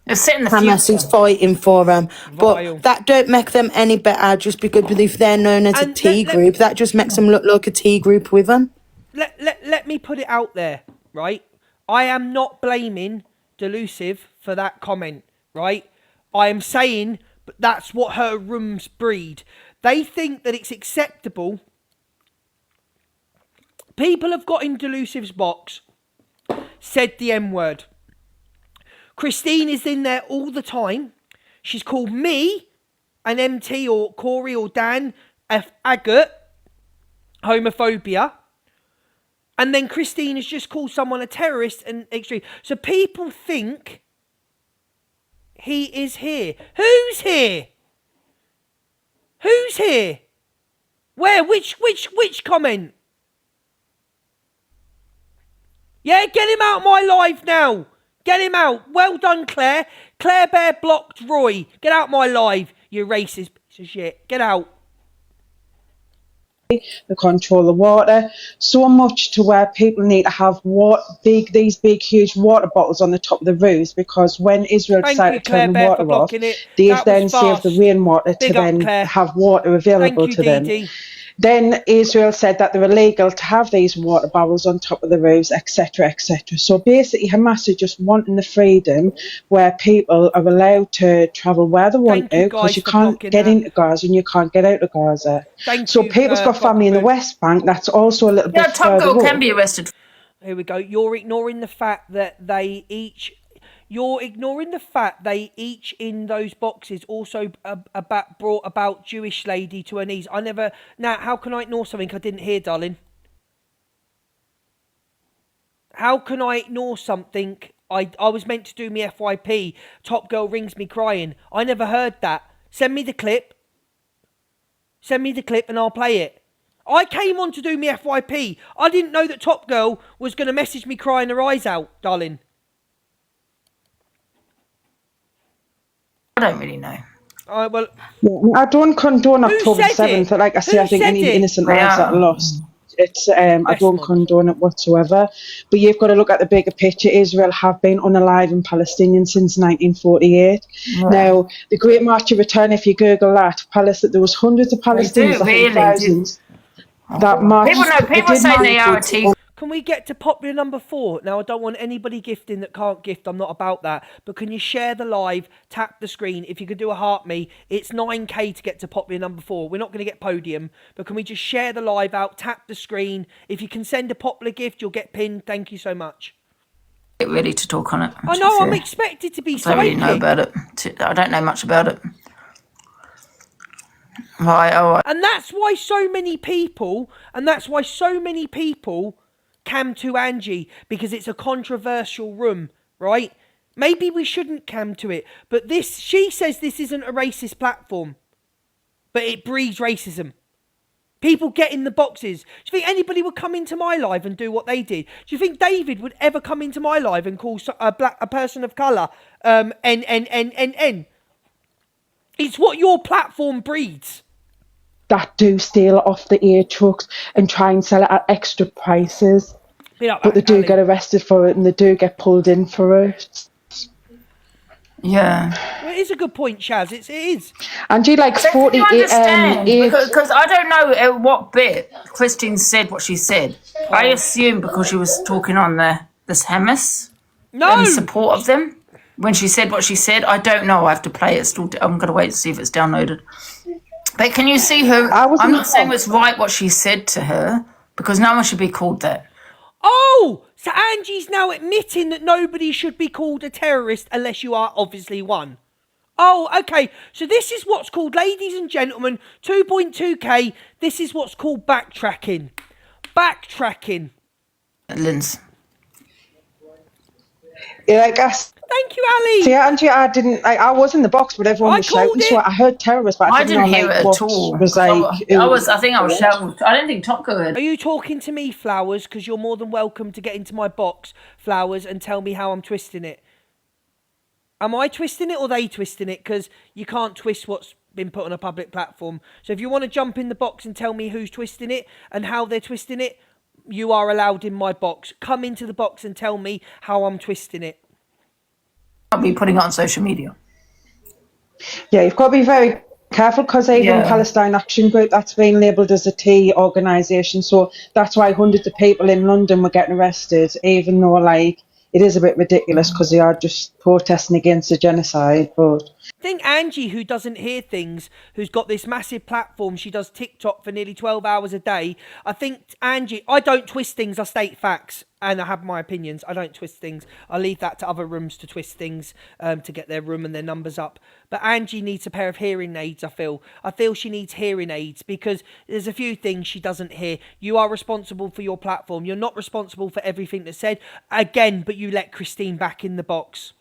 S6: Hamas is fighting for them. But that don't make them any better just because if they're known as a T group, that just makes them look like a T group with them.
S2: Let me put it out there, right? I am not blaming Delusive for that comment, right? I am saying, but that's what her rooms breed. They think that it's acceptable. People have got in Delusive's box, said the M word. Christine is in there all the time. She's called me, an MT or Corey or Dan, agate, homophobia. And then Christine has just called someone a terrorist and extreme. So people think he is here. Who's here? Who's here? Where? Which comment? Yeah, get him out of my live now. Get him out. Well done, Claire. Claire Bear blocked Roy. Get out my live, you racist piece of shit. Get out.
S9: They control the water so much to where people need to have these big, huge water bottles on the top of the roofs, because when Israel decided to turn the water off, they then saved the rainwater to then have water available to them. Then Israel said that they're illegal to have these water barrels on top of the roofs, etc., etc. So basically, Hamas are just wanting the freedom where people are allowed to travel where they want to, because you can't get into Gaza and you can't get out of Gaza. So people's got family in the West Bank. That's also a little bit further up.
S3: Top Girl can be arrested.
S2: Here we go. You're ignoring the fact that they each... You're ignoring the fact they each in those boxes also brought about Jewish lady to her knees. I never... Now, how can I ignore something I didn't hear, darling? How can I ignore something I was meant to do me FYP? Top Girl rings me crying. I never heard that. Send me the clip. Send me the clip and I'll play it. I came on to do me FYP. I didn't know that Top Girl was going to message me crying her eyes out, darling.
S3: I don't really know.
S9: Well, I don't condone October 7th. Like I say, I think any innocent lives that are lost. It's I don't condone it whatsoever. But you've got to look at the bigger picture. Israel have been unaliving Palestinians since 1948. Right. Now, the Great March of Return, if you Google that, there was hundreds of Palestinians, I think thousands. That march.
S3: People say they are a team.
S2: Can we get to popular number 4? Now, I don't want anybody gifting that can't gift. I'm not about that. But can you share the live, tap the screen? If you could do a heart me, it's 9k to get to popular number 4. We're not going to get podium, but can we just share the live out, tap the screen? If you can send a popular gift, you'll get pinned. Thank you so much.
S3: Get ready to talk on it.
S2: I know, I'm expected to be psychic.
S3: I don't really know about it. I don't know much about it. Right.
S2: And that's why so many people, cam to Angie, because it's a controversial room, right? Maybe we shouldn't cam to it, but she says this isn't a racist platform, but it breeds racism. People get in the boxes. Do you think anybody would come into my live and do what they did? Do you think David would ever come into my live and call a person of colour N? It's what your platform breeds.
S9: That do steal off the air trucks and try and sell it at extra prices. But they do get arrested for it and they do get pulled in for it.
S3: Yeah.
S2: Well, it is a good point, Shaz. It is.
S9: And you like 48...
S3: because I don't know what bit Christine said what she said. I assume because she was talking on this Hamas in support of them. When she said what she said, I don't know. I have to play it. I'm going to wait to see if it's downloaded. But can you see her? I'm not saying it's right what she said to her, because no one should be called that.
S2: Oh, so Angie's now admitting that nobody should be called a terrorist unless you are obviously one. Oh, okay. So this is what's called, ladies and gentlemen, 2.2k. This is what's called backtracking. Backtracking.
S3: Linz.
S9: Yeah, I guess.
S2: Thank you, Ali.
S9: See, Angie, I was in the box, but everyone was shouting. So I heard terrorists, but I didn't
S3: hear it at all. I think I was shouting. I don't think Top Girl heard.
S2: Are you talking to me, Flowers? Because you're more than welcome to get into my box, Flowers, and tell me how I'm twisting it. Am I twisting it or they twisting it? Because you can't twist what's been put on a public platform. So if you want to jump in the box and tell me who's twisting it and how they're twisting it, you are allowed in my box. Come into the box and tell me how I'm twisting it.
S3: I'll be putting it on social media.
S9: Yeah, you've got to be very careful, because even Palestine Action Group, that's been labelled as a T organisation, so that's why hundreds of people in London were getting arrested, even though it is a bit ridiculous because they are just protesting against the genocide. But
S2: I think Angie, who doesn't hear things, who's got this massive platform, she does TikTok for nearly 12 hours a day. I think Angie, I don't twist things, I state facts, and I have my opinions. I don't twist things. I leave that to other rooms to twist things, to get their room and their numbers up. But Angie needs a pair of hearing aids, I feel. I feel she needs hearing aids because there's a few things she doesn't hear. You are responsible for your platform. You're not responsible for everything that's said. Again, but you let Christine back in the box.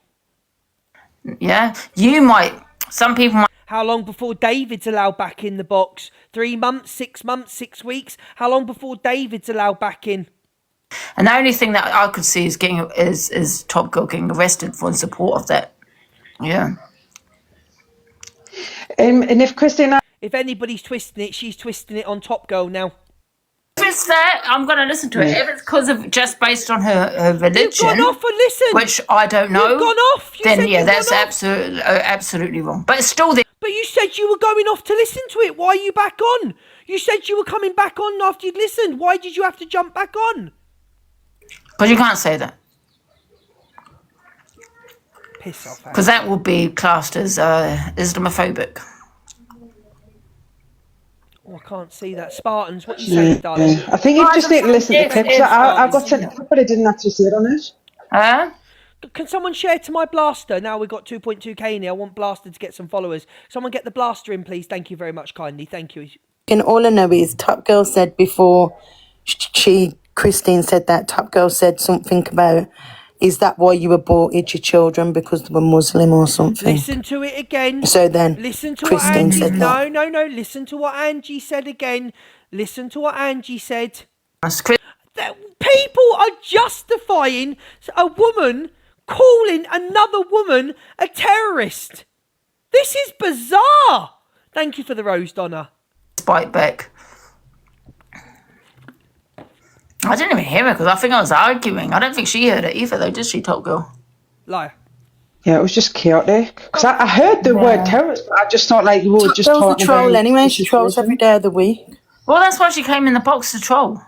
S3: Yeah, you might. Some people might.
S2: How long before David's allowed back in the box? 3 months, 6 months, 6 weeks? How long before David's allowed back in?
S3: And the only thing that I could see is is Top Girl getting arrested for in support of that. Yeah.
S9: and if Christine,
S2: if anybody's twisting it, she's twisting it on Top Girl now.
S3: If it's that, I'm going to listen to it. If it's because of just based on her religion,
S2: You've gone off and listened,
S3: which I don't know.
S2: You've gone off.
S3: Then yeah, that's absolutely wrong. But it's still there.
S2: But you said you were going off to listen to it. Why are you back on? You said you were coming back on after you'd listened. Why did you have to jump back on?
S3: Because you can't say that.
S2: Piss off.
S3: Because that would be classed as Islamophobic.
S2: Oh, I can't see that. Spartans, what you saying, darling?
S9: I think you just need to listen to the clips. I got sent, but I didn't actually see it on it.
S3: Huh?
S2: Can someone share to my Blaster? Now we've got 2.2k in here. I want Blaster to get some followers. Someone get the Blaster in, please. Thank you very much, kindly. Thank you.
S6: And all I know is Top Girl said before Christine said that, Top Girl said something about, is that why you aborted your children because they were Muslim or something?
S2: Listen to it again.
S6: So then
S2: listen to
S6: Christine
S2: what Angie
S6: said that.
S2: No. Listen to what Angie said again. Listen to what Angie said. That people are justifying a woman calling another woman a terrorist. This is bizarre. Thank you for the rose, Donna.
S3: Bite back. I didn't even hear her because I think I was arguing. I don't think she heard it either, though, did she, Top Girl?
S2: Liar.
S9: Yeah, it was just chaotic. Because I heard the word terrorist, but I just thought like you were just
S6: Top Girl's
S9: talking
S6: a troll
S9: about
S6: anyway. She trolls every day of the week.
S3: Well, that's why she came in the box to troll.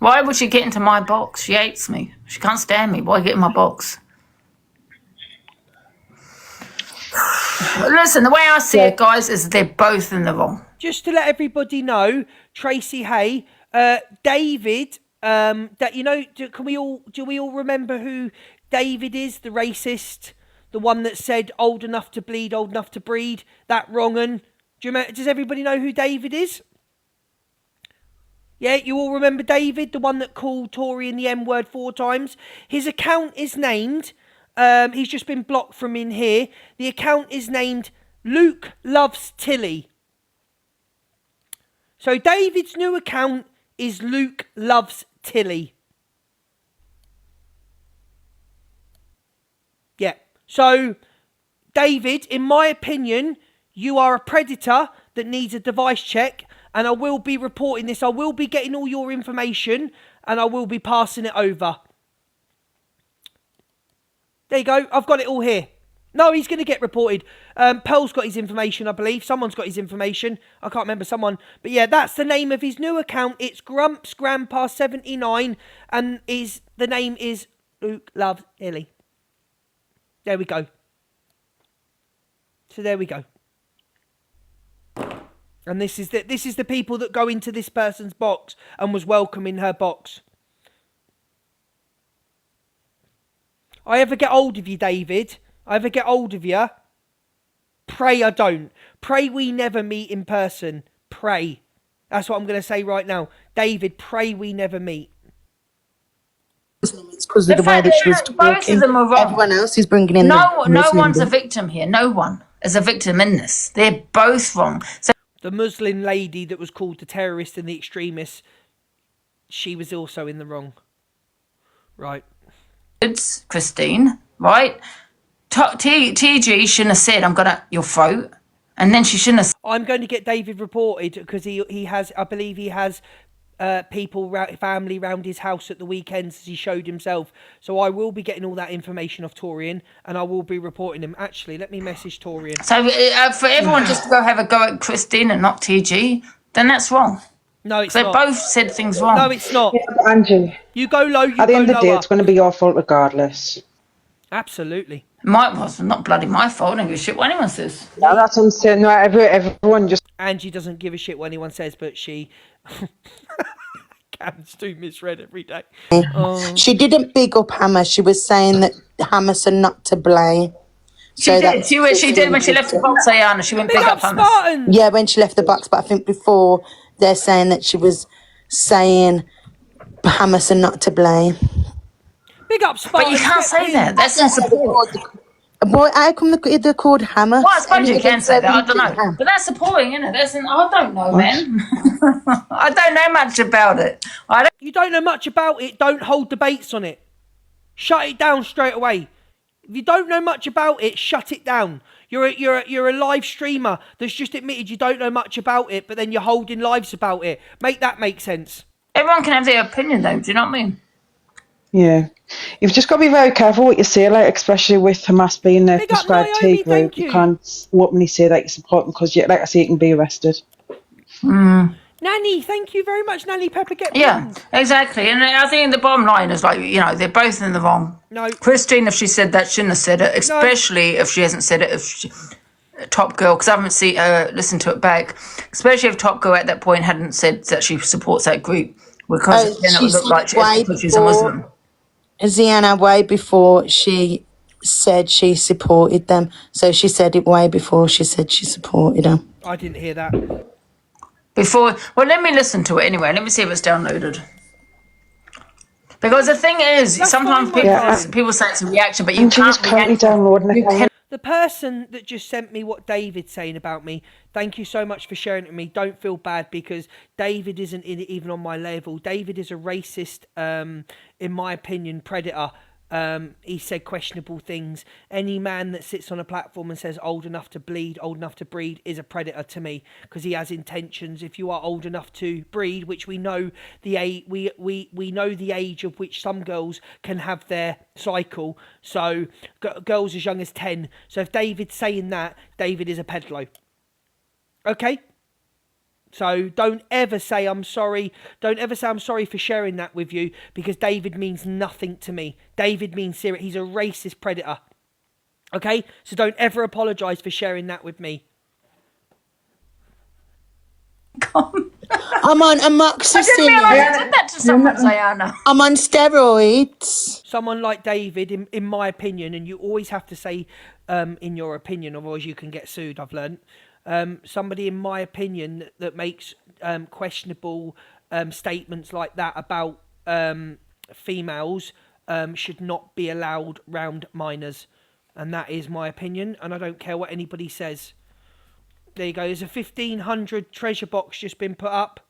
S3: Why would she get into my box? She hates me. She can't stand me. Why get in my box? Listen, the way I see it, guys, is they're both in the wrong.
S2: Just to let everybody know, Tracy Hay, David, that you know, do we all remember who David is? The racist, the one that said "old enough to bleed, old enough to breed." That wrong 'un. Do you remember? Does everybody know who David is? Yeah, you all remember David, the one that called Tory in the M word 4 times. His account is named. He's just been blocked from in here. The account is named Luke Loves Tilly. So David's new account is Luke Loves Tilly. Yeah. So, David, in my opinion, you are a predator that needs a device check, and I will be reporting this. I will be getting all your information, and I will be passing it over. There you go. I've got it all here. No, he's going to get reported. Pearl's got his information, I believe. Someone's got his information. I can't remember someone. But yeah, that's the name of his new account. It's Grumps Grandpa 79, and the name is Luke Loves Tilly. There we go. So there we go. And this is the people that go into this person's box and was welcome in her box. I ever get hold of you, David? I ever get hold of you? Pray I don't. Pray we never meet in person. Pray. That's what I'm going to say right now. David, pray we never meet.
S6: It's because of the way that she was talking.
S3: Both of them are wrong.
S6: Everyone else is bringing in
S3: no one's a victim here. No one is a victim in this. They're both wrong. So
S2: the Muslim lady that was called the terrorist and the extremist, she was also in the wrong. Right.
S3: It's Christine, right? TG shouldn't have said, "I'm gonna your throat," and then she shouldn't have.
S2: I'm going to get David reported because he has, I believe he has family round his house at the weekends as he showed himself. So I will be getting all that information off Torian, and I will be reporting him. Actually, let me message Torian.
S3: So for everyone just to go have a go at Christine and not TG, then that's wrong.
S2: No, it's
S3: They
S2: not.
S3: both said things wrong.
S2: No, it's not.
S9: Yeah, but Angie,
S2: You go low, you
S9: at the
S2: go
S9: end of the day,
S2: lower.
S9: it's going to be your fault regardless.
S2: Absolutely.
S3: Well, not bloody my fault. I don't give a shit what anyone says.
S9: No, that's what I'm saying. No, everyone just.
S2: Angie doesn't give a shit what anyone says, but she... Cam's too misread every day.
S6: She didn't big up Hammer. She was saying that Hammers are not to blame.
S3: She did. She did when she left the box, Ayana. She went big up Hammers.
S6: Yeah, when she left the box, but I think before they're saying that she was saying Hammers are not to blame.
S2: Big up Spartans.
S3: But you can't say that. That's not support.
S6: Boy, how come they're called Hammer?
S3: Well, I suppose you can say that. I don't know. But that's supporting, isn't it? I don't know, man. I don't know much about it.
S2: You don't know much about it, don't hold debates on it. Shut it down straight away. If you don't know much about it, shut it down. You're a live streamer that's just admitted you don't know much about it, but then you're holding lives about it. Make that make sense.
S3: Everyone can have their opinion, though. Do you know what I mean?
S9: Yeah. You've just got to be very careful what you say, like, especially with Hamas being a prescribed T group. You can't openly say that you support them because, like I say, you can be arrested.
S2: Nanny, thank you very much, Nanny Pepper.
S3: Yeah, exactly. And I think the bottom line is, like, you know, they're both in the wrong.
S2: No.
S3: Christine, if she said that, shouldn't have said it, especially if she hasn't said it. Top Girl, because I haven't listened to it back, especially if Top Girl at that point hadn't said that she supports that group, because then it would look like she's a Muslim.
S6: Ziana, way before she said she supported them. So she said it way before she said she supported them.
S2: I didn't hear that.
S3: Well, let me listen to it anyway. Let me see if it's downloaded. Because the thing is, sometimes people say it's a reaction, but you can't react.
S2: The person that just sent me what David's saying about me, thank you so much for sharing it with me. Don't feel bad because David isn't even on my level. David is a racist, in my opinion, predator. He said questionable things. Any man that sits on a platform and says old enough to bleed, old enough to breed is a predator to me because he has intentions. If you are old enough to breed, which we know we know the age of which some girls can have their cycle. So girls as young as 10. So if David's saying that, David is a pedalo. Okay? So don't ever say I'm sorry. Don't ever say I'm sorry for sharing that with you because David means nothing to me. David means serious. He's a racist predator. Okay? So don't ever apologise for sharing that with me.
S6: I'm on amoxicillin.
S3: I didn't realise I did that to someone, Diana.
S6: I'm on steroids.
S2: Someone like David, in my opinion, and you always have to say in your opinion, otherwise you can get sued, I've learnt. Somebody, in my opinion, that makes questionable statements like that about females should not be allowed round minors. And that is my opinion, and I don't care what anybody says. There you go. There's a 1,500 treasure box just been put up.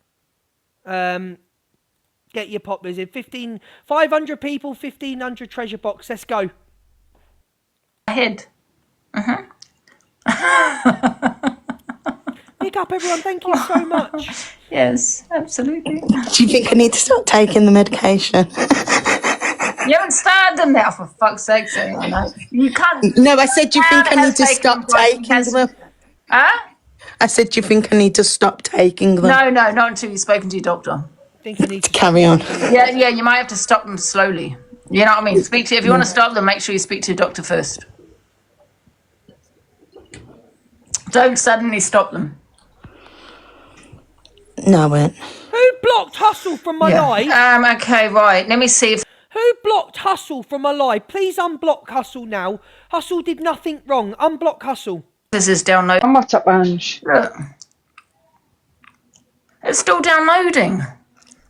S2: Get your poppers in. 500 people, 1,500 treasure box. Let's go.
S3: Ahead.
S2: Pick up, everyone. Thank you so much.
S3: Yes, absolutely.
S6: Do you think I need to start taking the medication?
S3: You haven't started them now, for fuck's sake, Diana. You can't.
S6: No, I said, do you think I need to stop taking them?
S3: Huh?
S6: I said, do you think I need to stop taking them?
S3: No, not until you've spoken to your doctor.
S2: I think you need to
S6: carry on.
S3: Yeah, you might have to stop them slowly. You know what I mean? If you want to stop them, make sure you speak to your doctor first. Don't suddenly stop them.
S6: No, I won't.
S2: Who blocked Hustle from my live?
S3: Okay, right. Let me see if...
S2: Who blocked Hustle from my live? Please unblock Hustle now. Hustle did nothing wrong. Unblock Hustle.
S3: This is downloading.
S9: On WhatsApp, Ange.
S3: Look. It's still downloading.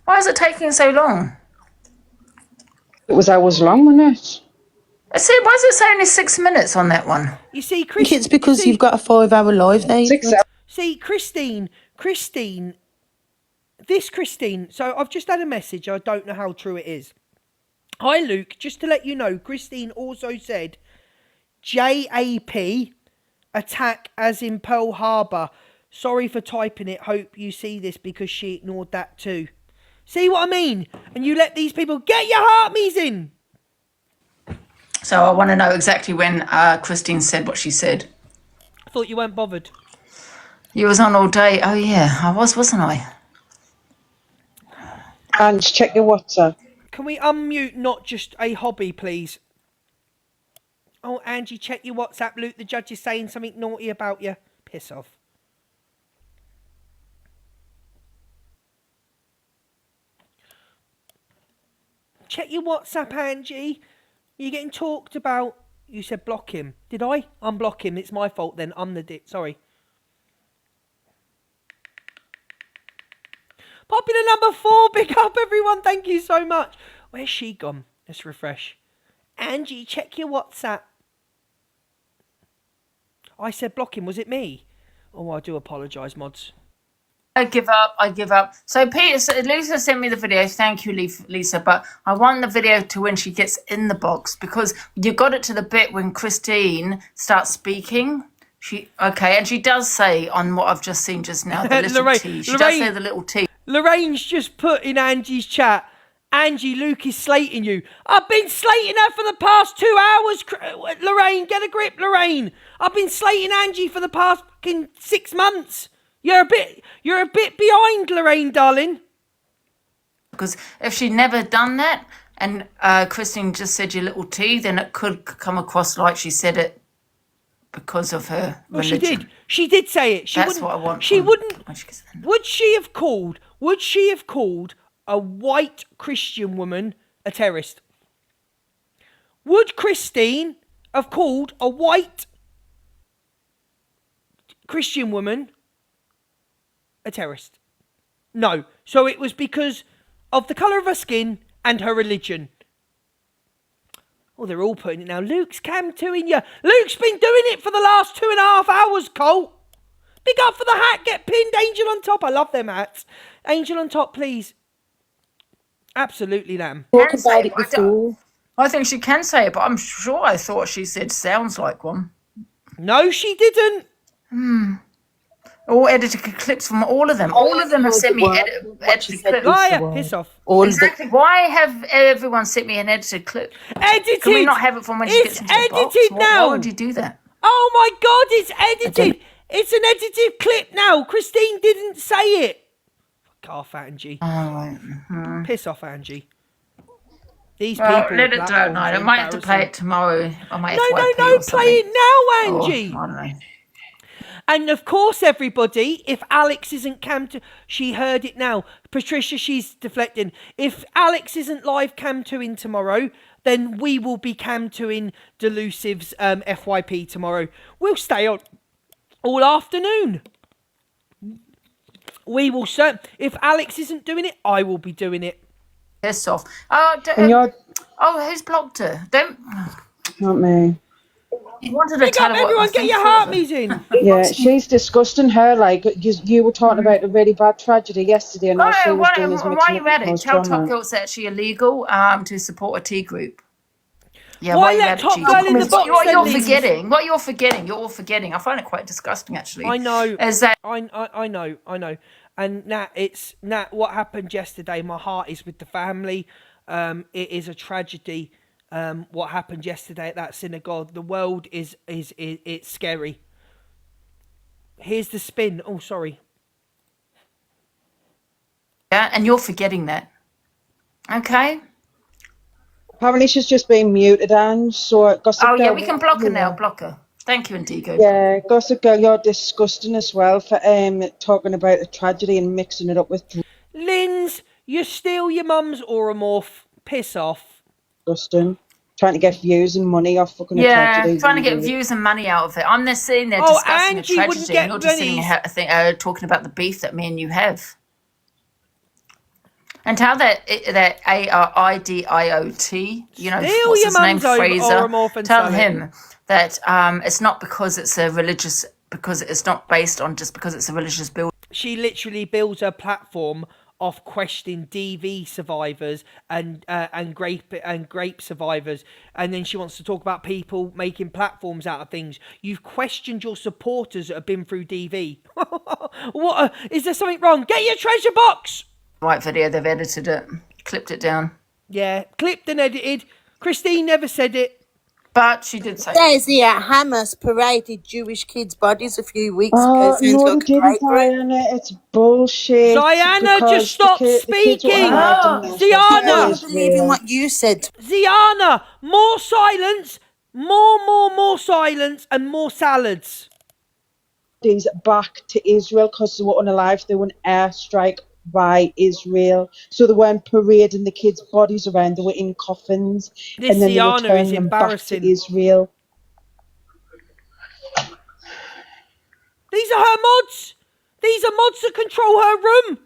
S3: Why is it taking so long?
S9: It was hours long, wasn't it?
S3: Why does it say only 6 minutes on that one?
S2: You see,
S6: I think it's because you've got a 5-hour live there.
S2: See, Christine, so I've just had a message, I don't know how true it is. Hi Luke, just to let you know, Christine also said JAP attack as in Pearl Harbor. Sorry for typing it, hope you see this because she ignored that too. See what I mean? And you let these people get your heartme's in.
S3: So I want to know exactly when Christine said what she said.
S2: I thought you weren't bothered.
S3: You was on all day. Oh yeah, I was, wasn't I?
S9: And check your WhatsApp.
S2: Can we unmute not just a hobby, please? Oh, Angie, check your WhatsApp. Luke, the judge is saying something naughty about you. Piss off. Check your WhatsApp, Angie. You're getting talked about. You said block him. Did I? Unblock him. It's my fault then. I'm the dick. Sorry. Popular number 4. Big up, everyone. Thank you so much. Where's she gone? Let's refresh. Angie, check your WhatsApp. I said block him. Was it me? Oh, I do apologise, mods.
S3: I give up. So Lisa sent me the video. Thank you, Lisa. But I want the video to when she gets in the box, because you got it to the bit when Christine starts speaking. And she does say on what I've just seen just now, the little T. She does say the little T.
S2: Lorraine's just put in Angie's chat, Angie, Luke is slating you. I've been slating her for the past 2 hours. Lorraine, get a grip, Lorraine. I've been slating Angie for the past fucking 6 months. You're a bit behind, Lorraine, darling.
S3: Because if she'd never done that, and Christine just said your little T, then it could come across like she said it because of her religion.
S2: Well, she did. She did say it.
S3: That's what I want.
S2: She wouldn't. Would she have called a white Christian woman a terrorist? Would Christine have called a white Christian woman a terrorist? No. So it was because of the colour of her skin and her religion. Oh, they're all putting it now. Luke's cam-2ing you. Luke's been doing it for the last 2.5 hours, Colt. Big up for the hat. Get pinned. Angel on top. I love them hats. Angel on top, please. Absolutely, Lamb.
S9: Talk about it before.
S3: I think she can say it, but I'm sure I thought she said sounds like one.
S2: No, she didn't.
S3: All edited clips from all of them. All of them have sent me edited clips.
S2: Liar, piss off.
S3: Exactly. Why have everyone sent me an edited clip?
S2: Edited.
S3: Can we not have it from when she gets into the box?
S2: Edited now.
S3: Why would you do that?
S2: Oh my God, it's edited. It's an edited clip now. Christine didn't say it. Fuck off, Angie. Piss off, Angie. These people.
S3: Let it go. No, I might have to play it tomorrow on my FYP.
S2: No, play it now, Angie.
S3: I don't know.
S2: And of course, everybody, if Alex isn't she heard it now. Patricia, she's deflecting. If Alex isn't live cam-2ing tomorrow, then we will be cam-2ing Delusive's FYP tomorrow. We'll stay on all afternoon. We will if Alex isn't doing it, I will be doing it.
S3: Piss off. Who's blocked her?
S9: Not me.
S3: Wanted to tell
S2: everyone, get your heartbeats in.
S9: Yeah, she's disgusting her. Like you were talking about a really bad tragedy yesterday, and all she was doing is
S3: why are you at it? Tell Top Girl it's actually illegal to support a tea group. Yeah,
S2: why let Top Girl in the box?
S3: What you're forgetting. You're all forgetting. I find it quite disgusting, actually.
S2: I know.
S3: Is that
S2: I know. And Nat, what happened yesterday? My heart is with the family. It is a tragedy. What happened yesterday at that synagogue? The world is it's scary. Here's the spin. Oh, sorry.
S3: Yeah, and you're forgetting that. Okay.
S9: Apparently she's just been muted, Ange. So Gossip Girl,
S3: we can block her now. Block her. Thank you, Indigo.
S9: Yeah, Gossip Girl, you're disgusting as well for talking about a tragedy and mixing it up with.
S2: Linz, you're still your mum's oromorph. Piss off.
S9: Disgusting. Trying to get views and money off fucking tragedy.
S3: Trying to get views and money out of it. I'm just sitting there discussing
S2: Angie
S3: a tragedy, and you're just sitting here talking about the beef that me and you have. And tell that ARIDIOT, what's his name, Fraser, tell him that it's not because it's a religious, because it's not based on just because it's a religious building.
S2: She literally builds her platform off questioning DV survivors and grape survivors, and then she wants to talk about people making platforms out of things. You've questioned your supporters that have been through DV. What? Is there something wrong? Get your treasure box.
S3: Right video, they've edited it, clipped it down.
S2: Yeah, clipped and edited. Christine never said it.
S3: But she did say
S6: Says here, Hamas paraded Jewish kids' bodies a few weeks ago.
S9: Oh,
S6: Sounds
S9: no, they
S6: like a
S9: didn't,
S6: great group.
S9: Diana. It's bullshit.
S2: Ziana, just
S9: Because
S2: stop
S9: the kids were
S2: speaking.
S9: alive and
S3: Oh,
S9: this. That's
S6: I
S9: not
S2: Ziana,
S6: wasn't believing
S9: Israel.
S6: what you said.
S2: Ziana, more silence, more silence, and more salads.
S9: These back to Israel because they were unalive. They were an airstrike by Israel. So they weren't parading the kids' bodies around. They were in coffins.
S2: This
S9: And then they
S2: Ziana is
S9: returned them back
S2: embarrassing.
S9: to Israel.
S2: These are her mods. These are mods that control her room.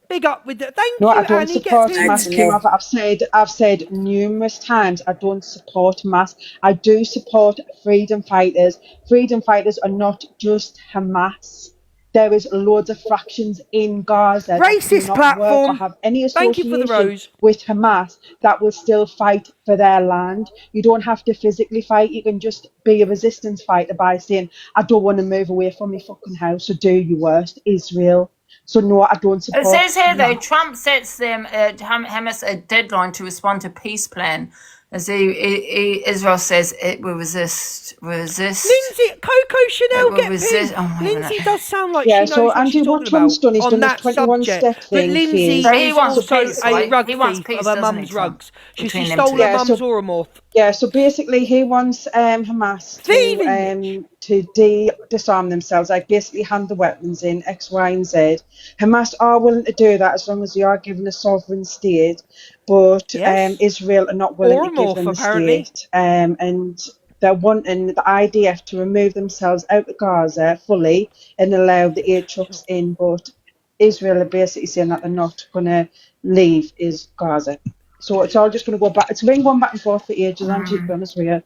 S2: Big up with it. Thank
S9: No, I
S2: you,
S9: don't
S2: Annie. Gets
S9: support
S2: me.
S9: Hamas, Kim. I've said numerous times I don't support Hamas. I do support freedom fighters. Freedom fighters are not just Hamas. There is loads of fractions in Gaza that do
S2: Racist
S9: not work or
S2: platform.
S9: have any
S2: Thank you for the
S9: association
S2: rose.
S9: with Hamas that will still fight for their land. You don't have to physically fight. You can just be a resistance fighter by saying, I don't want to move away from my fucking house, so do your worst, Israel. So no, I don't
S3: it
S9: support
S3: says here though,
S9: Hamas.
S3: Trump sets them Hamas a deadline to respond to peace plan. As Israel says, it will resist.
S2: Lindsay, Coco
S3: It
S2: Chanel
S3: will
S2: get
S3: resist.
S2: pinned.
S3: Oh, wait a minute.
S2: Lindsay does sound like
S9: Yeah,
S2: she
S9: so
S2: knows what
S9: Andy,
S2: she's
S9: what
S2: talking
S9: Trump's
S2: about
S9: done is
S2: on
S9: done his
S2: that
S9: 21
S2: subject.
S9: step
S2: But
S9: thing,
S2: Lindsay
S3: So
S9: Fizz.
S3: he
S2: is
S3: wants
S2: also
S3: peace,
S2: a
S3: right?
S2: rug
S3: He wants
S2: thief of
S3: peace,
S2: her
S3: doesn't
S2: mum's
S3: he, Trump?
S2: rugs. She
S3: Between them
S2: stole
S3: two.
S2: her
S9: Yeah,
S2: mum's
S9: so
S2: Oromorph.
S9: yeah, so basically he wants Hamas
S2: Thieving bitch.
S9: to disarm themselves, like basically hand the weapons in X, Y, and Z. Hamas are willing to do that as long as they are given a sovereign state, but
S2: Yes.
S9: Israel are not willing to give
S2: Oromorph,
S9: them a
S2: apparently.
S9: state, and they're wanting the IDF to remove themselves out of Gaza fully and allow the aid trucks in, but Israel are basically saying that they're not going to leave is Gaza. So it's all just going to go back. It's been going back and forth for ages, Angie, to be honest with you.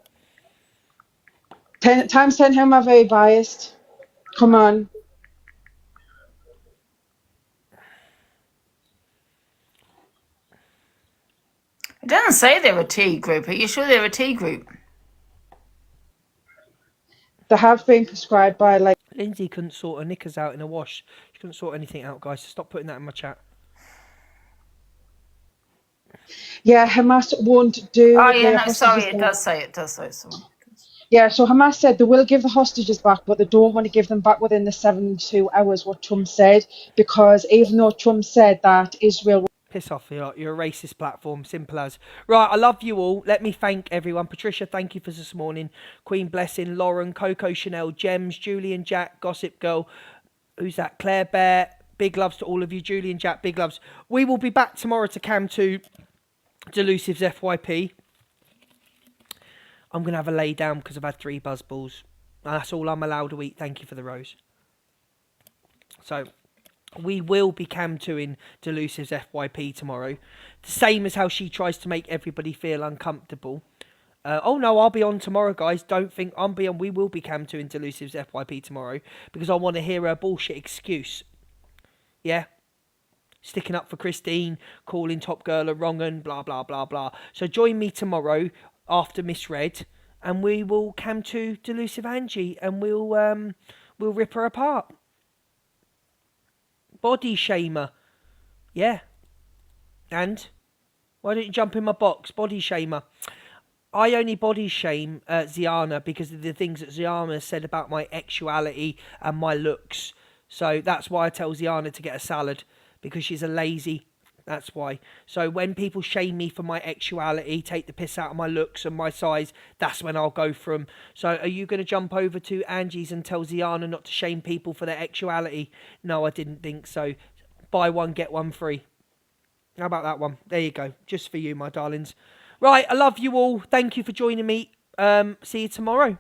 S9: 10 how am I very biased? Come on.
S3: It doesn't say they're a T group. Are you sure they're a T group?
S9: They have been prescribed by like.
S2: Lindsay couldn't sort her knickers out in a wash. She couldn't sort anything out, guys. So stop putting that in my chat.
S9: Yeah, Hamas won't do
S3: Oh yeah,
S9: the
S3: no, sorry,
S9: hostages.
S3: it does say it. Does say so.
S9: Yeah, so Hamas said they will give the hostages back, but they don't want to give them back within the 72 hours, what Trump said, because even though Trump said that Israel.
S2: Piss off, you're a racist platform, simple as. Right, I love you all. Let me thank everyone. Patricia, thank you for this morning. Queen Blessing, Lauren, Coco Chanel, Gems, Julian, Jack, Gossip Girl. Who's that? Claire Bear. Big loves to all of you. Julian, Jack, big loves. We will be back tomorrow to Cam 2, Delusive's FYP. I'm going to have a lay down because I've had 3 buzz balls. And that's all I'm allowed to eat. Thank you for the rose. So, we will be Cam 2 Delusive's FYP tomorrow. The same as how she tries to make everybody feel uncomfortable. Oh no, I'll be on tomorrow, guys. Don't think I'm be on. We will be Cam 2 Delusive's FYP tomorrow. Because I want to hear her bullshit excuse. Yeah? Sticking up for Christine, calling Top Girl a wrong un, blah, blah, blah, blah. So join me tomorrow after Misread. And we will Cam 2 Delusive Angie. And we'll rip her apart. Body shamer. Yeah. And? Why don't you jump in my box? Body shamer. I only body shame Ziana because of the things that Ziana said about my sexuality and my looks. So that's why I tell Ziana to get a salad. Because she's a lazy. That's why. So when people shame me for my sexuality, take the piss out of my looks and my size, that's when I'll go for 'em. So are you going to jump over to Angie's and tell Ziana not to shame people for their sexuality? No, I didn't think so. Buy one, get one free. How about that one? There you go. Just for you, my darlings. Right, I love you all. Thank you for joining me. See you tomorrow.